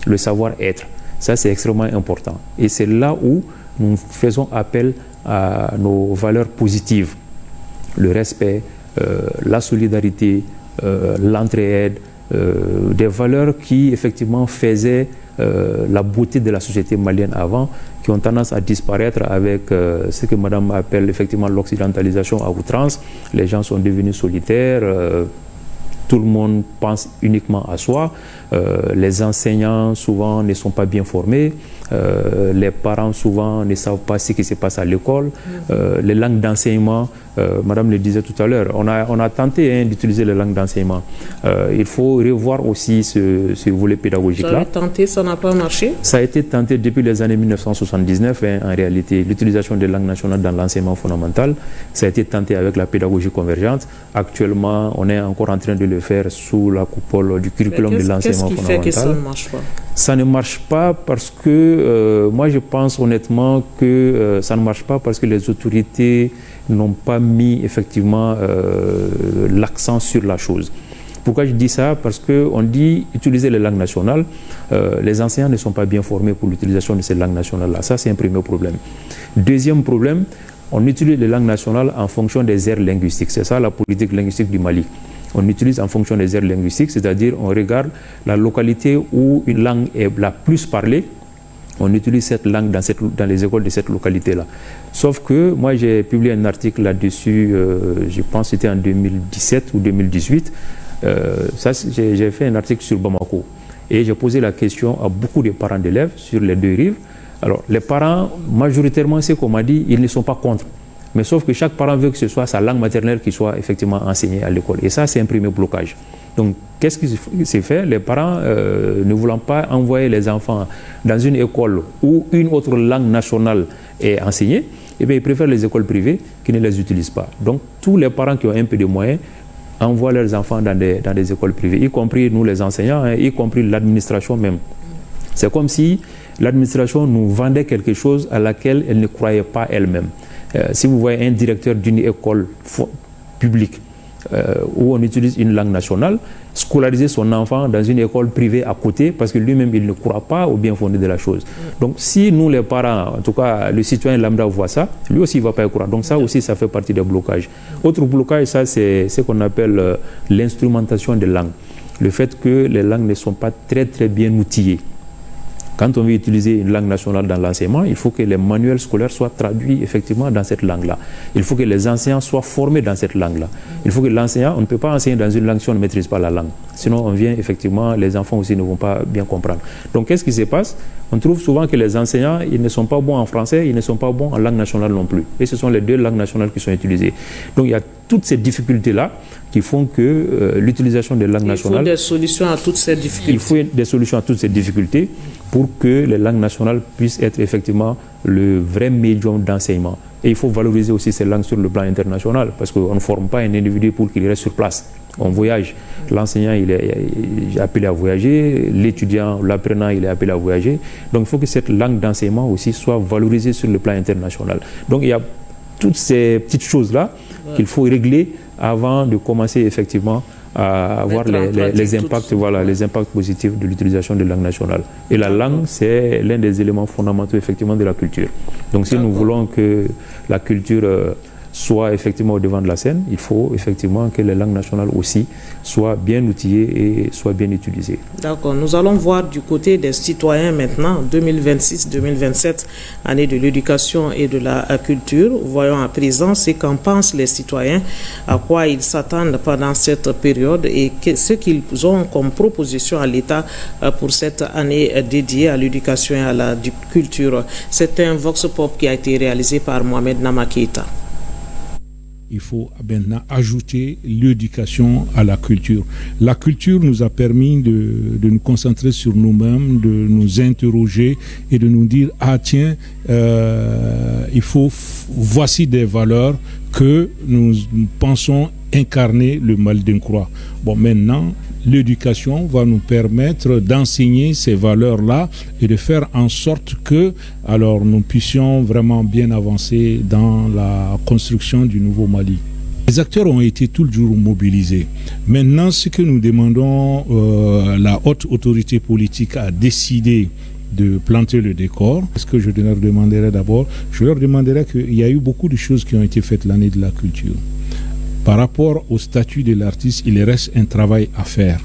Le savoir-être. Ça, c'est extrêmement important. Et c'est là où nous faisons appel à nos valeurs positives. Le respect, la solidarité, l'entraide, des valeurs qui, effectivement, faisaient la beauté de la société malienne avant, qui ont tendance à disparaître avec ce que madame appelle, effectivement, l'occidentalisation à outrance. Les gens sont devenus solitaires. Tout le monde pense uniquement à soi. Les enseignants, souvent, ne sont pas bien formés. Les parents, souvent, ne savent pas ce qui se passe à l'école. Les langues d'enseignement, madame le disait tout à l'heure, on a tenté d'utiliser les langues d'enseignement. Il faut revoir aussi ce volet pédagogique-là. Ça a été tenté, ça n'a pas marché? Ça a été tenté depuis les années 1979, en réalité, l'utilisation des langues nationales dans l'enseignement fondamental. Ça a été tenté avec la pédagogie convergente. Actuellement, on est encore en train de le faire sous la coupole du curriculum de l'enseignement fondamental. Qu'est-ce qui fait que ça ne marche pas? Ça ne marche pas parce que, moi je pense honnêtement que ça ne marche pas parce que les autorités n'ont pas mis effectivement l'accent sur la chose. Pourquoi je dis ça? Parce qu'on dit utiliser les langues nationales, les enseignants ne sont pas bien formés pour l'utilisation de ces langues nationales-là. Ça, c'est un premier problème. Deuxième problème, on utilise les langues nationales en fonction des aires linguistiques. C'est ça la politique linguistique du Mali. On utilise en fonction des aires linguistiques, c'est-à-dire on regarde la localité où une langue est la plus parlée, on utilise cette langue dans les écoles de cette localité-là. Sauf que moi j'ai publié un article là-dessus, je pense que c'était en 2017 ou 2018, j'ai fait un article sur Bamako et j'ai posé la question à beaucoup de parents d'élèves sur les deux rives. Alors les parents, majoritairement c'est qu'on m'a dit, ils ne sont pas contre. Mais sauf que chaque parent veut que ce soit sa langue maternelle qui soit effectivement enseignée à l'école. Et ça, c'est un premier blocage. Donc, qu'est-ce qui s'est fait? Les parents, ne voulant pas envoyer les enfants dans une école où une autre langue nationale est enseignée, eh bien, ils préfèrent les écoles privées qui ne les utilisent pas. Donc, tous les parents qui ont un peu de moyens envoient leurs enfants dans des écoles privées, y compris nous les enseignants, hein, y compris l'administration même. C'est comme si l'administration nous vendait quelque chose à laquelle elle ne croyait pas elle-même. Si vous voyez un directeur d'une école publique où on utilise une langue nationale, scolariser son enfant dans une école privée à côté parce que lui-même il ne croit pas au bien fondé de la chose. Donc si nous les parents, en tout cas le citoyen lambda voit ça, lui aussi il ne va pas y croire. Donc ça aussi ça fait partie des blocages. Autre blocage, ça c'est ce qu'on appelle l'instrumentation des langues. Le fait que les langues ne sont pas très bien outillées. Quand on veut utiliser une langue nationale dans l'enseignement, il faut que les manuels scolaires soient traduits effectivement dans cette langue-là. Il faut que les enseignants soient formés dans cette langue-là. Il faut que l'enseignant, on ne peut pas enseigner dans une langue si on ne maîtrise pas la langue. Sinon, on vient effectivement, les enfants aussi ne vont pas bien comprendre. Donc, qu'est-ce qui se passe? On trouve souvent que les enseignants, ils ne sont pas bons en français, ils ne sont pas bons en langue nationale non plus. Et ce sont les deux langues nationales qui sont utilisées. Donc, il y a toutes ces difficultés-là qui font que l'utilisation des langues nationales... Il faut des solutions à toutes ces difficultés. Il faut des solutions à toutes ces difficultés pour que les langues nationales puissent être effectivement le vrai médium d'enseignement. Et il faut valoriser aussi ces langues sur le plan international, parce qu'on ne forme pas un individu pour qu'il reste sur place. On voyage. L'enseignant, il est appelé à voyager, l'étudiant, l'apprenant, il est appelé à voyager. Donc il faut que cette langue d'enseignement aussi soit valorisée sur le plan international. Donc il y a toutes ces petites choses-là qu'il faut régler avant de commencer effectivement à avoir les impacts, voilà, les impacts positifs de l'utilisation de langue nationale. Et la langue, c'est l'un des éléments fondamentaux effectivement de la culture. Donc si nous voulons que la culture soit effectivement au devant de la scène, il faut effectivement que les langues nationales aussi soient bien outillées et soient bien utilisées. D'accord. Nous allons voir du côté des citoyens maintenant, 2026-2027, année de l'éducation et de la culture. Voyons à présent ce qu'en pensent les citoyens, à quoi ils s'attendent pendant cette période et ce qu'ils ont comme proposition à l'État pour cette année dédiée à l'éducation et à la culture. C'est un Vox Pop qui a été réalisé par Mohamed Namakita. Il faut maintenant ajouter l'éducation à la culture. La culture nous a permis de nous concentrer sur nous-mêmes, de nous interroger et de nous dire, ah tiens, voici des valeurs que nous pensons incarner le Mali d'un croix. Bon, maintenant, l'éducation va nous permettre d'enseigner ces valeurs-là et de faire en sorte que alors nous puissions vraiment bien avancer dans la construction du nouveau Mali. Les acteurs ont été tout le jour mobilisés. Maintenant, ce que nous demandons, la haute autorité politique a décidé de planter le décor. Ce que je leur demanderai d'abord, je leur demanderai qu'il y a eu beaucoup de choses qui ont été faites l'année de la culture. Par rapport au statut de l'artiste, il reste un travail à faire.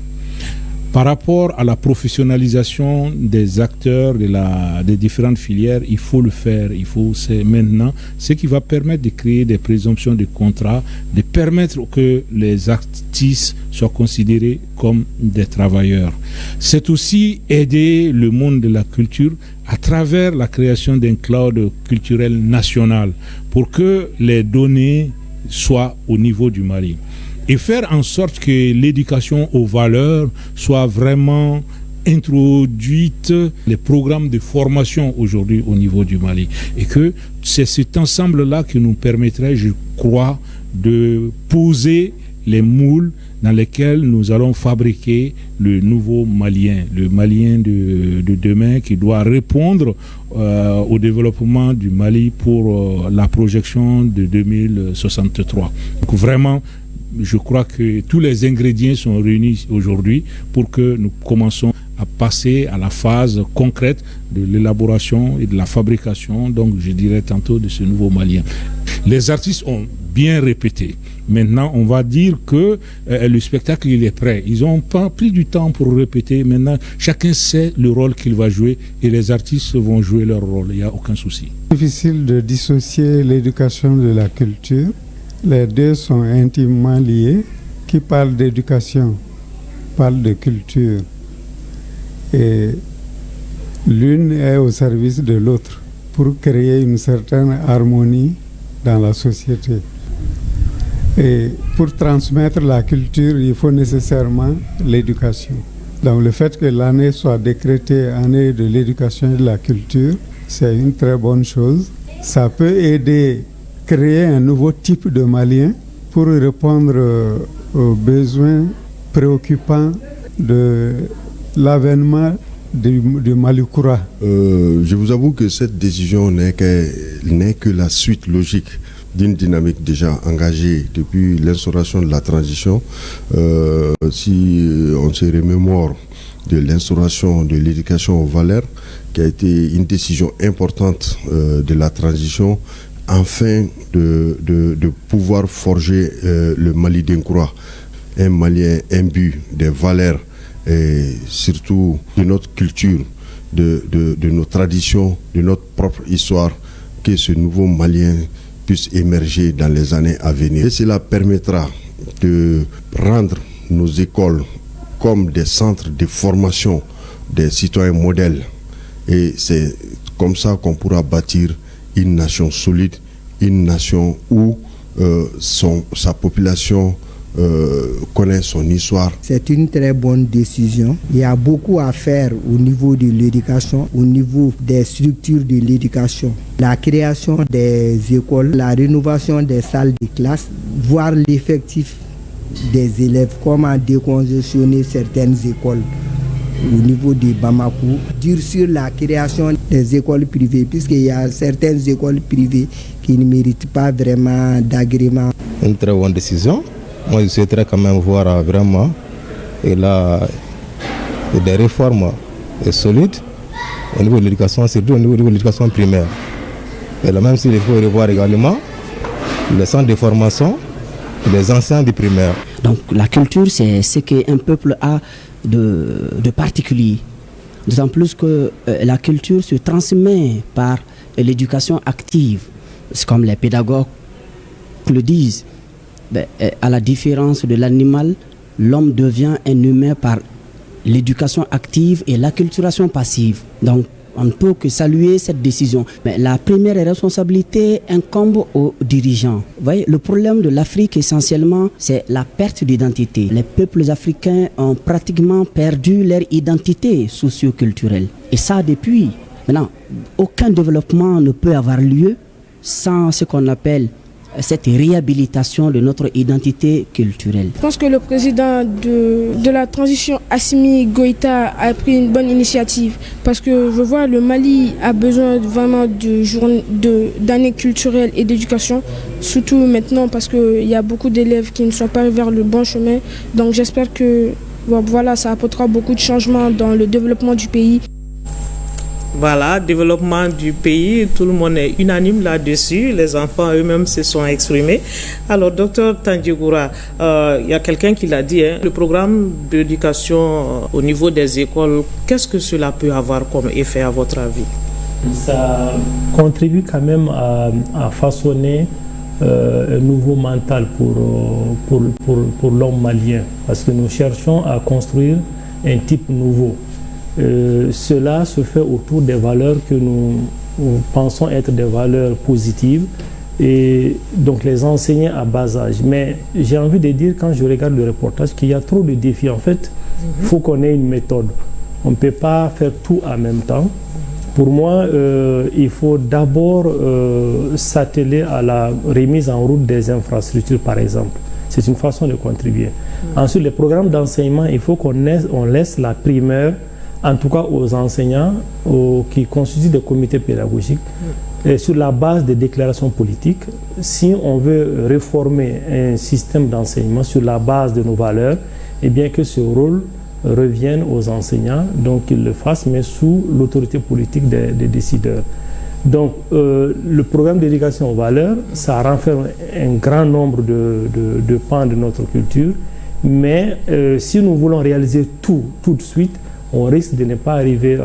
Par rapport à la professionnalisation des acteurs des différentes filières, il faut le faire. C'est maintenant ce qui va permettre de créer des présomptions de contrat, de permettre que les artistes soient considérés comme des travailleurs. C'est aussi aider le monde de la culture à travers la création d'un cloud culturel national pour que les données soient au niveau du Mali. Et faire en sorte que l'éducation aux valeurs soit vraiment introduite, les programmes de formation aujourd'hui au niveau du Mali. Et que c'est cet ensemble-là qui nous permettrait, je crois, de poser les moules dans lesquels nous allons fabriquer le nouveau Malien, le Malien de demain qui doit répondre au développement du Mali pour la projection de 2063. Donc vraiment, je crois que tous les ingrédients sont réunis aujourd'hui pour que nous commençons à passer à la phase concrète de l'élaboration et de la fabrication, donc je dirais tantôt, de ce nouveau malien. Les artistes ont bien répété. Maintenant, on va dire que le spectacle, il est prêt. Ils ont pas pris du temps pour répéter. Maintenant, chacun sait le rôle qu'il va jouer et les artistes vont jouer leur rôle. Il n'y a aucun souci. C'est difficile de dissocier l'éducation de la culture. Les deux sont intimement liés. Qui parle d'éducation parle de culture. Et l'une est au service de l'autre pour créer une certaine harmonie dans la société. Et pour transmettre la culture, il faut nécessairement l'éducation. Donc le fait que l'année soit décrétée année de l'éducation et de la culture, c'est une très bonne chose. Ça peut aider à créer un nouveau type de Malien pour répondre aux besoins préoccupants de l'avènement du Malikoura. Je vous avoue que cette décision n'est que la suite logique d'une dynamique déjà engagée depuis l'instauration de la transition. Si on se remémore de l'instauration de l'éducation aux valeurs, qui a été une décision importante de la transition, afin de pouvoir forger le Mali d'Inkura, un Malien imbu des valeurs et surtout de notre culture, de nos traditions, de notre propre histoire, que ce nouveau Malien puisse émerger dans les années à venir. Et cela permettra de rendre nos écoles comme des centres de formation des citoyens modèles. Et c'est comme ça qu'on pourra bâtir une nation solide, une nation où sa population connaît son histoire. C'est une très bonne décision. Il y a beaucoup à faire au niveau de l'éducation, au niveau des structures de l'éducation. La création des écoles, la rénovation des salles de classe, voir l'effectif des élèves, comment décongestionner certaines écoles au niveau de Bamako, dire sur la création des écoles privées, puisqu'il y a certaines écoles privées qui ne méritent pas vraiment d'agrément. Une très bonne décision. Moi, je souhaiterais quand même voir vraiment des réformes solides au niveau de l'éducation, surtout au niveau de l'éducation primaire. Et là, même s'il faut revoir également les centres de formation des enseignants du primaire. Donc la culture, c'est ce qu'un peuple a de particulier. D'autant plus que la culture se transmet par l'éducation active. C'est comme les pédagogues le disent. À la différence de l'animal, l'homme devient un humain par l'éducation active et l'acculturation passive. Donc, on ne peut que saluer cette décision. Mais la première responsabilité incombe aux dirigeants. Vous voyez, le problème de l'Afrique, essentiellement, c'est la perte d'identité. Les peuples africains ont pratiquement perdu leur identité socio-culturelle. Et ça, depuis. Maintenant, aucun développement ne peut avoir lieu sans ce qu'on appelle cette réhabilitation de notre identité culturelle. Je pense que le président de la transition, Assimi Goïta, a pris une bonne initiative parce que je vois le Mali a besoin vraiment d'années culturelles et d'éducation, surtout maintenant parce qu'il y a beaucoup d'élèves qui ne sont pas vers le bon chemin. Donc j'espère que voilà, ça apportera beaucoup de changements dans le développement du pays. Voilà, développement du pays, tout le monde est unanime là-dessus, les enfants eux-mêmes se sont exprimés. Alors, docteur Tandjigoura, il y a quelqu'un qui l'a dit, le programme d'éducation au niveau des écoles, qu'est-ce que cela peut avoir comme effet à votre avis? Ça contribue quand même à façonner un nouveau mental pour l'homme malien, parce que nous cherchons à construire un type nouveau. Cela se fait autour des valeurs que nous pensons être des valeurs positives et donc les enseigner à bas âge. Mais j'ai envie de dire, quand je regarde le reportage, qu'il y a trop de défis. En fait, il faut qu'on ait une méthode. On ne peut pas faire tout en même temps. Pour moi, il faut d'abord s'atteler à la remise en route des infrastructures, par exemple. C'est une façon de contribuer. Ensuite, les programmes d'enseignement, il faut qu'on laisse la primeur, en tout cas aux enseignants qui constituent des comités pédagogiques, sur la base des déclarations politiques. Si on veut réformer un système d'enseignement sur la base de nos valeurs, eh bien que ce rôle revienne aux enseignants, donc qu'ils le fassent, mais sous l'autorité politique des décideurs. Donc, le programme d'éducation aux valeurs, ça renferme un grand nombre de pans de notre culture, mais si nous voulons réaliser tout de suite, on risque de ne pas arriver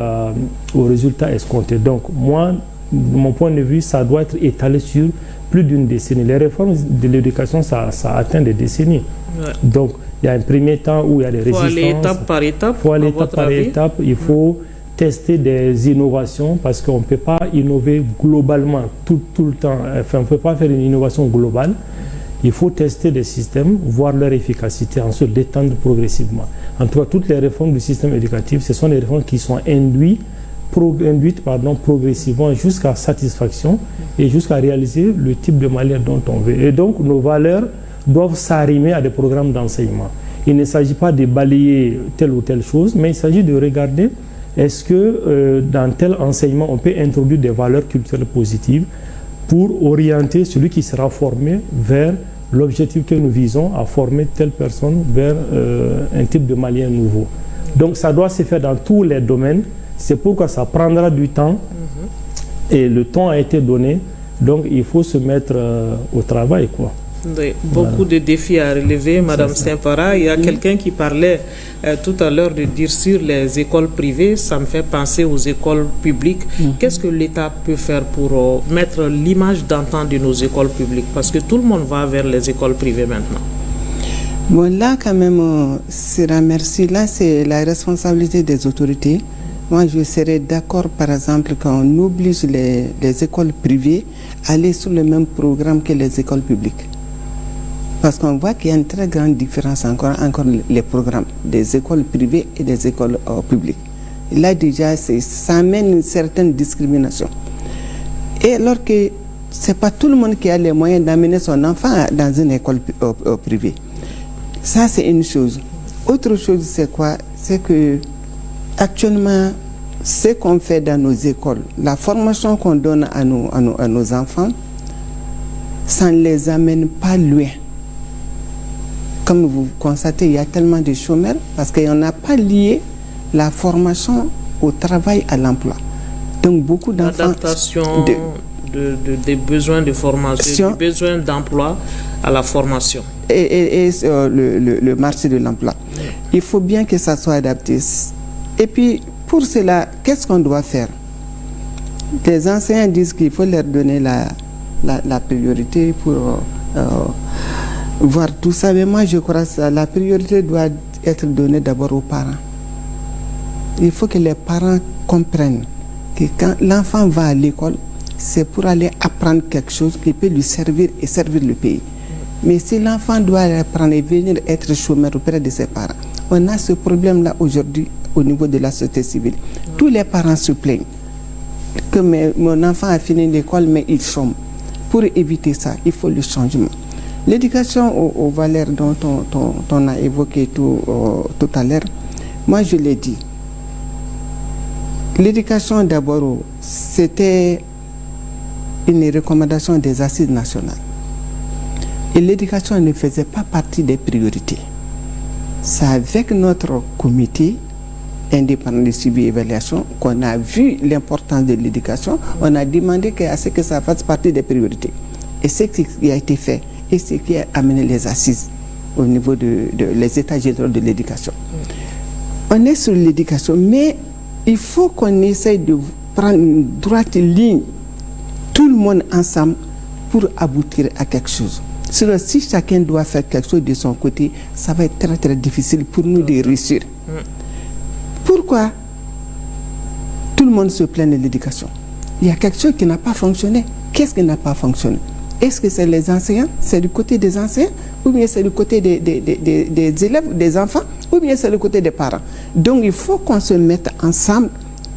au résultat escompté. Donc, moi, de mon point de vue, ça doit être étalé sur plus d'une décennie. Les réformes de l'éducation, ça atteint des décennies. Ouais. Donc, il y a un premier temps où il y a des résistances. Il faut aller étape par étape. Il faut aller étape par étape. Il faut tester des innovations parce qu'on ne peut pas innover globalement tout le temps. Enfin, on ne peut pas faire une innovation globale. Il faut tester des systèmes, voir leur efficacité, ensuite l'étendre progressivement. En tout cas, toutes les réformes du système éducatif, ce sont des réformes qui sont induites progressivement jusqu'à satisfaction et jusqu'à réaliser le type de Malien dont on veut. Et donc, nos valeurs doivent s'arrimer à des programmes d'enseignement. Il ne s'agit pas de balayer telle ou telle chose, mais il s'agit de regarder est-ce que dans tel enseignement, on peut introduire des valeurs culturelles positives pour orienter celui qui sera formé vers l'objectif que nous visons à former telle personne vers un type de Malien nouveau. Donc ça doit se faire dans tous les domaines. C'est pourquoi ça prendra du temps et le temps a été donné. Donc il faut se mettre au travail, quoi. Oui, beaucoup de défis à relever, Madame Simpara. Il y a quelqu'un qui parlait tout à l'heure de dire sur les écoles privées, ça me fait penser aux écoles publiques. Qu'est-ce que l'État peut faire pour mettre l'image d'antan de nos écoles publiques? Parce que tout le monde va vers les écoles privées maintenant. Bon, là, quand même, Sira, merci. Là, c'est la responsabilité des autorités. Moi, je serais d'accord, par exemple, quand on oblige les écoles privées à aller sur le même programme que les écoles publiques. Parce qu'on voit qu'il y a une très grande différence encore les programmes des écoles privées et des écoles publiques. Et là, déjà, ça amène une certaine discrimination. Et alors que ce n'est pas tout le monde qui a les moyens d'amener son enfant dans une école privée. Ça, c'est une chose. Autre chose, c'est quoi? C'est que actuellement, ce qu'on fait dans nos écoles, la formation qu'on donne à nos enfants, ça ne les amène pas loin. Comme vous constatez, il y a tellement de chômeurs parce qu'on n'a pas lié la formation au travail, à l'emploi. Donc beaucoup d'enfants... L'adaptation des besoins de formation, des besoins d'emploi à la formation. Et le marché de l'emploi. Il faut bien que ça soit adapté. Et puis, pour cela, qu'est-ce qu'on doit faire? Les enseignants disent qu'il faut leur donner la priorité pour voir tout ça. Mais moi, je crois que la priorité doit être donnée d'abord aux parents. Il faut que les parents comprennent que quand l'enfant va à l'école, c'est pour aller apprendre quelque chose qui peut lui servir et servir le pays. Mais si l'enfant doit apprendre et venir être chômeur auprès de ses parents, on a ce problème-là aujourd'hui au niveau de la société civile. Tous les parents se plaignent que mon enfant a fini l'école, mais il chôme. Pour éviter ça, il faut le changement. L'éducation aux valeurs dont on a évoqué tout à l'heure, moi je l'ai dit. L'éducation d'abord, c'était une recommandation des assises nationales. Et l'éducation ne faisait pas partie des priorités. C'est avec notre comité indépendant de suivi et évaluation qu'on a vu l'importance de l'éducation. On a demandé à ce que ça fasse partie des priorités. Et c'est ce qui a été fait. Et ce qui a amené les assises au niveau les états généraux de l'éducation. On est sur l'éducation, mais il faut qu'on essaye de prendre une droite ligne, tout le monde ensemble, pour aboutir à quelque chose. Sinon, si chacun doit faire quelque chose de son côté, ça va être très très difficile pour nous de réussir. Pourquoi tout le monde se plaint de l'éducation? Il y a quelque chose qui n'a pas fonctionné. Qu'est-ce qui n'a pas fonctionné? Est-ce que c'est les enseignants? C'est du côté des enseignants? Ou bien c'est du côté des élèves, des enfants? Ou bien c'est du côté des parents? Donc il faut qu'on se mette ensemble,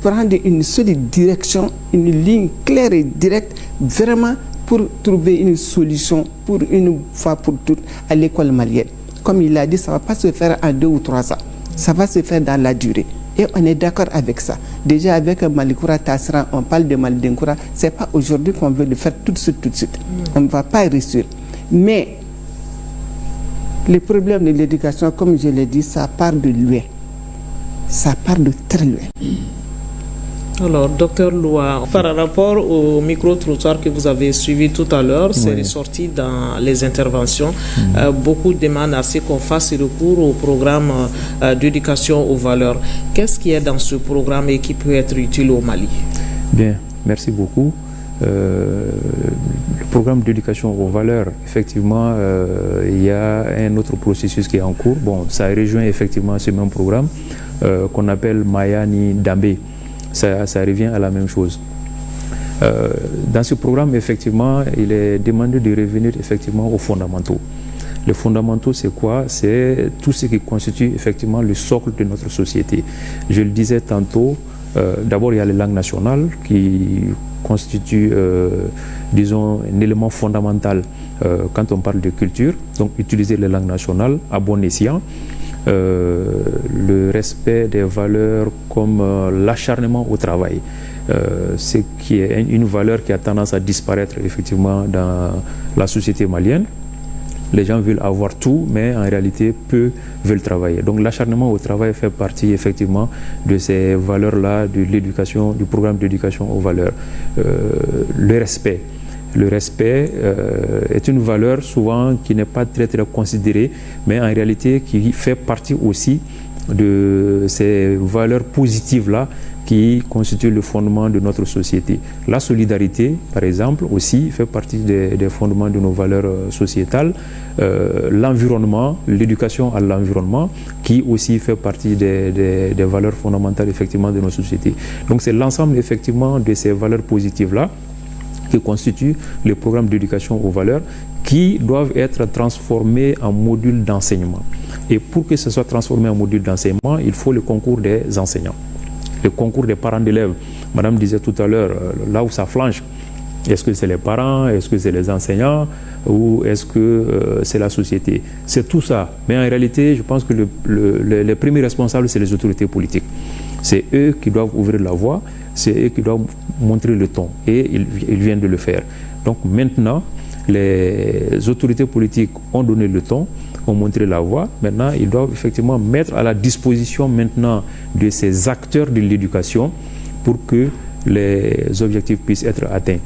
prendre une solide direction, une ligne claire et directe, vraiment pour trouver une solution pour une fois pour toutes à l'école malienne. Comme il a dit, ça ne va pas se faire en 2 ou 3 ans. Ça va se faire dans la durée. Et on est d'accord avec ça. Déjà avec Malikoura Tassra, on parle de Mali d'Inkoura. Ce n'est pas aujourd'hui qu'on veut le faire tout de suite. On ne va pas réussir. Mais les problèmes de l'éducation, comme je l'ai dit, ça part de loin. Ça part de très loin. Alors, docteur Loua, par rapport au micro-trottoir que vous avez suivi tout à l'heure, c'est ressorti dans les interventions. Beaucoup demandent à ce qu'on fasse recours au programme d'éducation aux valeurs. Qu'est-ce qui est dans ce programme et qui peut être utile au Mali? Bien, merci beaucoup. Le programme d'éducation aux valeurs, effectivement, il y a un autre processus qui est en cours. Bon, ça rejoint effectivement ce même programme qu'on appelle Mayani Dambé. Ça revient à la même chose. Dans ce programme, effectivement, il est demandé de revenir effectivement aux fondamentaux. Les fondamentaux, c'est quoi? C'est tout ce qui constitue effectivement le socle de notre société. Je le disais tantôt, d'abord il y a les langues nationales qui constituent, disons, un élément fondamental quand on parle de culture. Donc utiliser les langues nationales à bon escient. Le respect des valeurs comme l'acharnement au travail, ce qui est une valeur qui a tendance à disparaître effectivement dans la société malienne. Les gens veulent avoir tout, mais en réalité peu veulent travailler. Donc l'acharnement au travail fait partie effectivement de ces valeurs-là, de l'éducation, du programme d'éducation aux valeurs. Le respect. Le respect est une valeur souvent qui n'est pas très considérée, mais en réalité qui fait partie aussi de ces valeurs positives-là qui constituent le fondement de notre société. La solidarité, par exemple, aussi fait partie des fondements de nos valeurs sociétales. L'environnement, l'éducation à l'environnement, qui aussi fait partie des valeurs fondamentales effectivement de nos sociétés. Donc c'est l'ensemble effectivement de ces valeurs positives-là qui constituent les programmes d'éducation aux valeurs qui doivent être transformés en modules d'enseignement. Et pour que ce soit transformé en module d'enseignement, il faut le concours des enseignants, le concours des parents d'élèves. Madame disait tout à l'heure, là où ça flanche, est-ce que c'est les parents, est-ce que c'est les enseignants ou est-ce que c'est la société? C'est tout ça. Mais en réalité, je pense que les premiers responsables, c'est les autorités politiques. C'est eux qui doivent ouvrir la voie, c'est eux qui doivent montrer le ton. Et ils viennent de le faire. Donc maintenant, les autorités politiques ont donné le ton, ont montré la voie. Maintenant, ils doivent effectivement mettre à la disposition maintenant de ces acteurs de l'éducation pour que les objectifs puissent être atteints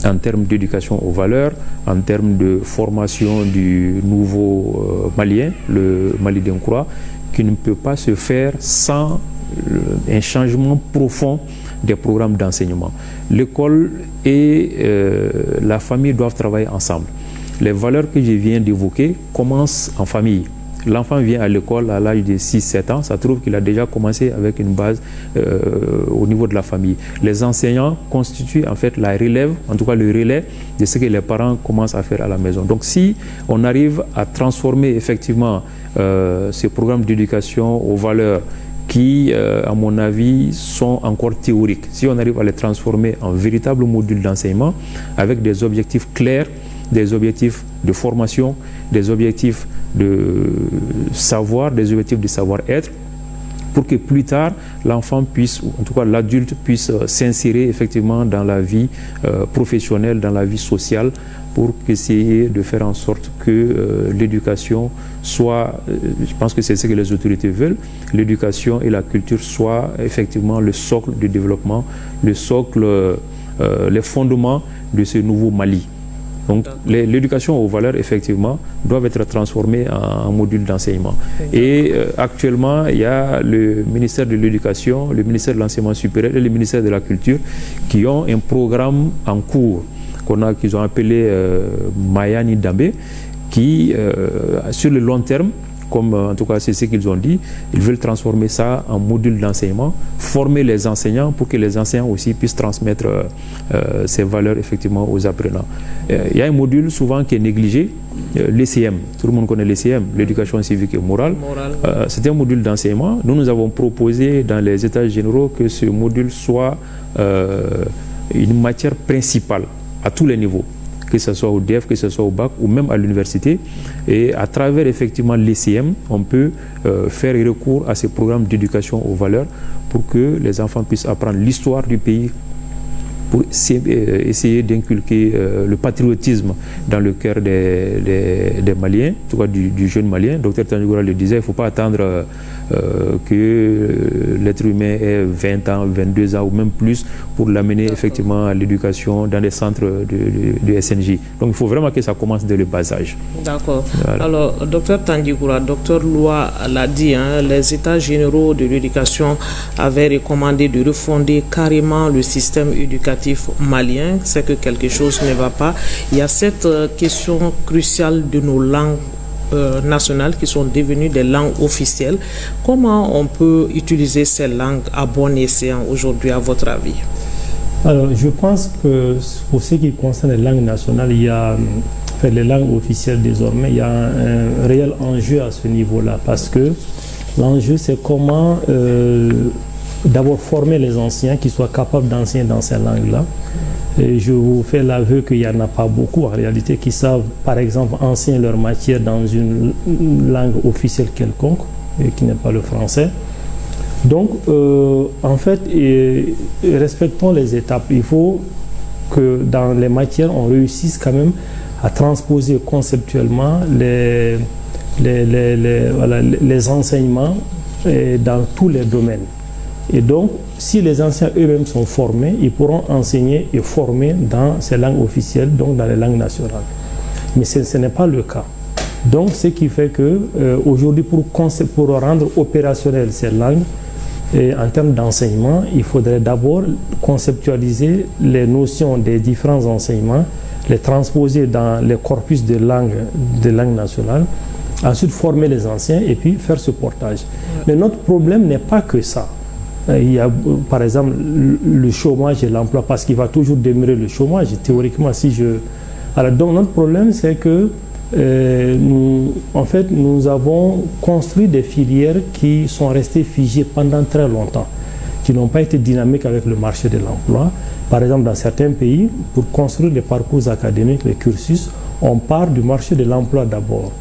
en termes d'éducation aux valeurs, en termes de formation du nouveau Malien, le Mali d'Inkoura, qui ne peut pas se faire sans un changement profond des programmes d'enseignement. L'école et la famille doivent travailler ensemble. Les valeurs que je viens d'évoquer commencent en famille. L'enfant vient à l'école à l'âge de 6-7 ans, ça trouve qu'il a déjà commencé avec une base au niveau de la famille. Les enseignants constituent en fait la relève, en tout cas le relais de ce que les parents commencent à faire à la maison. Donc si on arrive à transformer effectivement ces programmes d'éducation aux valeurs qui, à mon avis, sont encore théoriques, si on arrive à les transformer en véritables modules d'enseignement avec des objectifs clairs, des objectifs de formation, des objectifs de savoir, des objectifs de savoir-être, pour que plus tard, l'enfant puisse, ou en tout cas l'adulte puisse s'insérer effectivement dans la vie professionnelle, dans la vie sociale, pour essayer de faire en sorte que l'éducation soit, je pense que c'est ce que les autorités veulent, l'éducation et la culture soient effectivement le socle du développement, le socle, les fondements de ce nouveau Mali. Donc l'éducation aux valeurs, effectivement, doivent être transformées en module d'enseignement. Et actuellement, il y a le ministère de l'Éducation, le ministère de l'Enseignement supérieur et le ministère de la Culture qui ont un programme en cours qu'ils ont appelé Mayani Dambé, qui, sur le long terme, comme en tout cas c'est ce qu'ils ont dit, ils veulent transformer ça en module d'enseignement, former les enseignants pour que les enseignants aussi puissent transmettre ces valeurs effectivement aux apprenants. Il y a un module souvent qui est négligé, l'ECM, tout le monde connaît l'ECM, l'éducation civique et morale. C'est un module d'enseignement. Nous avons proposé dans les états généraux que ce module soit une matière principale à tous les niveaux, que ce soit au DEF, que ce soit au bac ou même à l'université. Et à travers effectivement l'ECM, on peut faire recours à ces programmes d'éducation aux valeurs pour que les enfants puissent apprendre l'histoire du pays, pour essayer d'inculquer le patriotisme dans le cœur des Maliens, en tout cas du jeune Malien. Dr Tandji Goura le disait, il ne faut pas attendre que l'être humain ait 20 ans, 22 ans ou même plus pour l'amener effectivement à l'éducation dans les centres de SNJ. Donc il faut vraiment que ça commence dès le bas âge. D'accord. Voilà. Alors, Dr Tandji Goura, Dr Loua l'a dit, les États généraux de l'éducation avaient recommandé de refonder carrément le système éducatif malien. C'est que quelque chose ne va pas. Il y a cette question cruciale de nos langues nationales qui sont devenues des langues officielles. Comment on peut utiliser ces langues à bon escient aujourd'hui, à votre avis? Alors, je pense que pour ce qui concerne les langues nationales, il y a les langues officielles désormais, il y a un réel enjeu à ce niveau-là, parce que l'enjeu, c'est comment d'abord former les anciens qui soient capables d'enseigner dans ces langues-là. Et je vous fais l'aveu qu'il n'y en a pas beaucoup en réalité qui savent, par exemple, enseigner leur matière dans une langue officielle quelconque, et qui n'est pas le français. Donc, en fait, respectons les étapes. Il faut que dans les matières, on réussisse quand même à transposer conceptuellement les enseignements dans tous les domaines. Et donc, si les anciens eux-mêmes sont formés, ils pourront enseigner et former dans ces langues officielles, donc dans les langues nationales. Mais ce n'est pas le cas. Donc, ce qui fait qu'aujourd'hui, pour rendre opérationnelles ces langues, en termes d'enseignement, il faudrait d'abord conceptualiser les notions des différents enseignements, les transposer dans les corpus de langues nationales, ensuite former les anciens et puis faire ce portage. Mais notre problème n'est pas que ça. Il y a par exemple le chômage et l'emploi, parce qu'il va toujours demeurer le chômage théoriquement. Alors donc notre problème, c'est que nous avons construit des filières qui sont restées figées pendant très longtemps, qui n'ont pas été dynamiques avec le marché de l'emploi. Par exemple, dans certains pays, pour construire les parcours académiques, les cursus, on part du marché de l'emploi d'abord.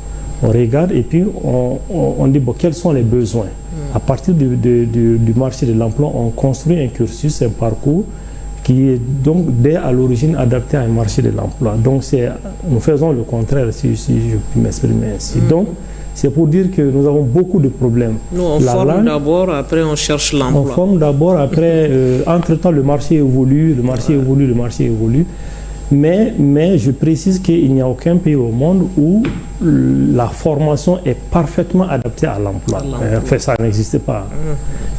On regarde et puis on dit quels sont les besoins. À partir du marché de l'emploi, on construit un cursus, un parcours qui est donc dès à l'origine adapté à un marché de l'emploi. Donc nous faisons le contraire, si je puis m'exprimer ainsi. Donc c'est pour dire que nous avons beaucoup de problèmes. Nous, on forme d'abord, après on cherche l'emploi. On forme d'abord, après, entre-temps, le marché évolue, le marché évolue. Mais je précise qu'il n'y a aucun pays au monde où la formation est parfaitement adaptée à l'emploi. En fait, ça n'existe pas.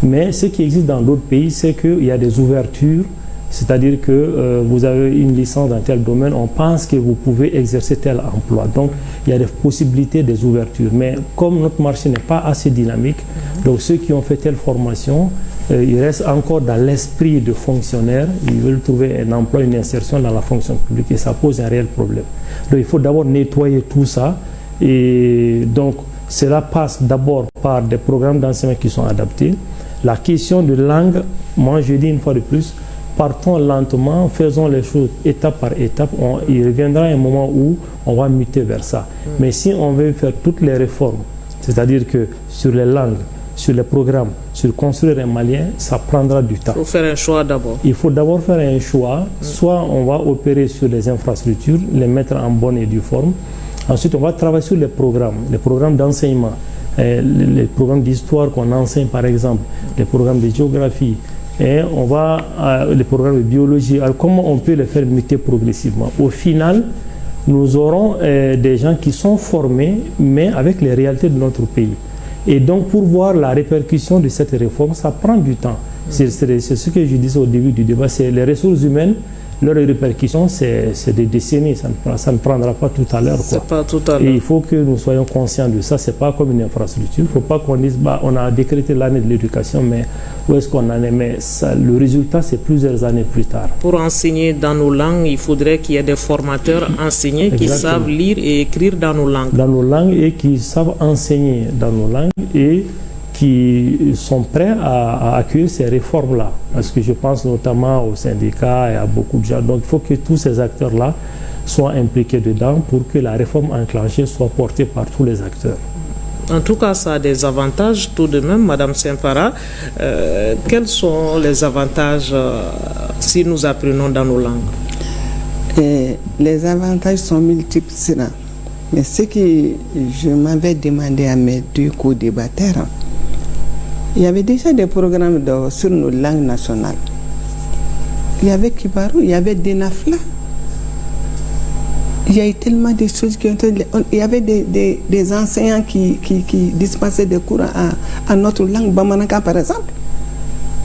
Mais ce qui existe dans d'autres pays, c'est qu'il y a des ouvertures, c'est-à-dire que vous avez une licence dans tel domaine, on pense que vous pouvez exercer tel emploi. Donc, il y a des possibilités, des ouvertures. Mais comme notre marché n'est pas assez dynamique, donc ceux qui ont fait telle formation, ils restent encore dans l'esprit de fonctionnaire, ils veulent trouver un emploi, une insertion dans la fonction publique et ça pose un réel problème. Donc il faut d'abord nettoyer tout ça et donc cela passe d'abord par des programmes d'enseignement qui sont adaptés. La question de langue, moi je dis une fois de plus, partons lentement, faisons les choses étape par étape, il reviendra un moment où on va muter vers ça. Mais si on veut faire toutes les réformes, c'est-à-dire que sur les langues, sur les programmes, sur construire un Malien, ça prendra du temps. Il faut faire un choix d'abord. Il faut d'abord faire un choix. Soit on va opérer sur les infrastructures, les mettre en bonne et due forme. Ensuite, on va travailler sur les programmes d'enseignement, les programmes d'histoire qu'on enseigne par exemple, les programmes de géographie, et les programmes de biologie. Alors, comment on peut les faire muter progressivement? Au final, nous aurons des gens qui sont formés, mais avec les réalités de notre pays. Et donc, pour voir la répercussion de cette réforme, ça prend du temps. C'est ce que je disais au début du débat, c'est les ressources humaines, leurs répercussions, c'est des décennies, ça ne prendra pas tout à l'heure. Et il faut que nous soyons conscients de ça, c'est pas comme une infrastructure. Il ne faut pas qu'on dise, on a décrété l'année de l'éducation, mais où est-ce qu'on en est? Mais ça, le résultat, c'est plusieurs années plus tard. Pour enseigner dans nos langues, il faudrait qu'il y ait des formateurs enseignants qui savent lire et écrire dans nos langues. Dans nos langues et qui savent enseigner dans nos langues et qui sont prêts à accueillir ces réformes-là. Parce que je pense notamment aux syndicats et à beaucoup de gens. Donc il faut que tous ces acteurs-là soient impliqués dedans pour que la réforme enclenchée soit portée par tous les acteurs. En tout cas, ça a des avantages tout de même, Madame Simpara. Quels sont les avantages si nous apprenons dans nos langues? Les avantages sont multiples. Mais ce que je m'avais demandé à mes deux co-débatteurs, il y avait déjà des programmes sur nos langues nationales. Il y avait Kibarou, il y avait Denafla. Il y a eu tellement de choses qui ont été... Il y avait des enseignants qui dispensaient des cours à notre langue, Bamananka par exemple.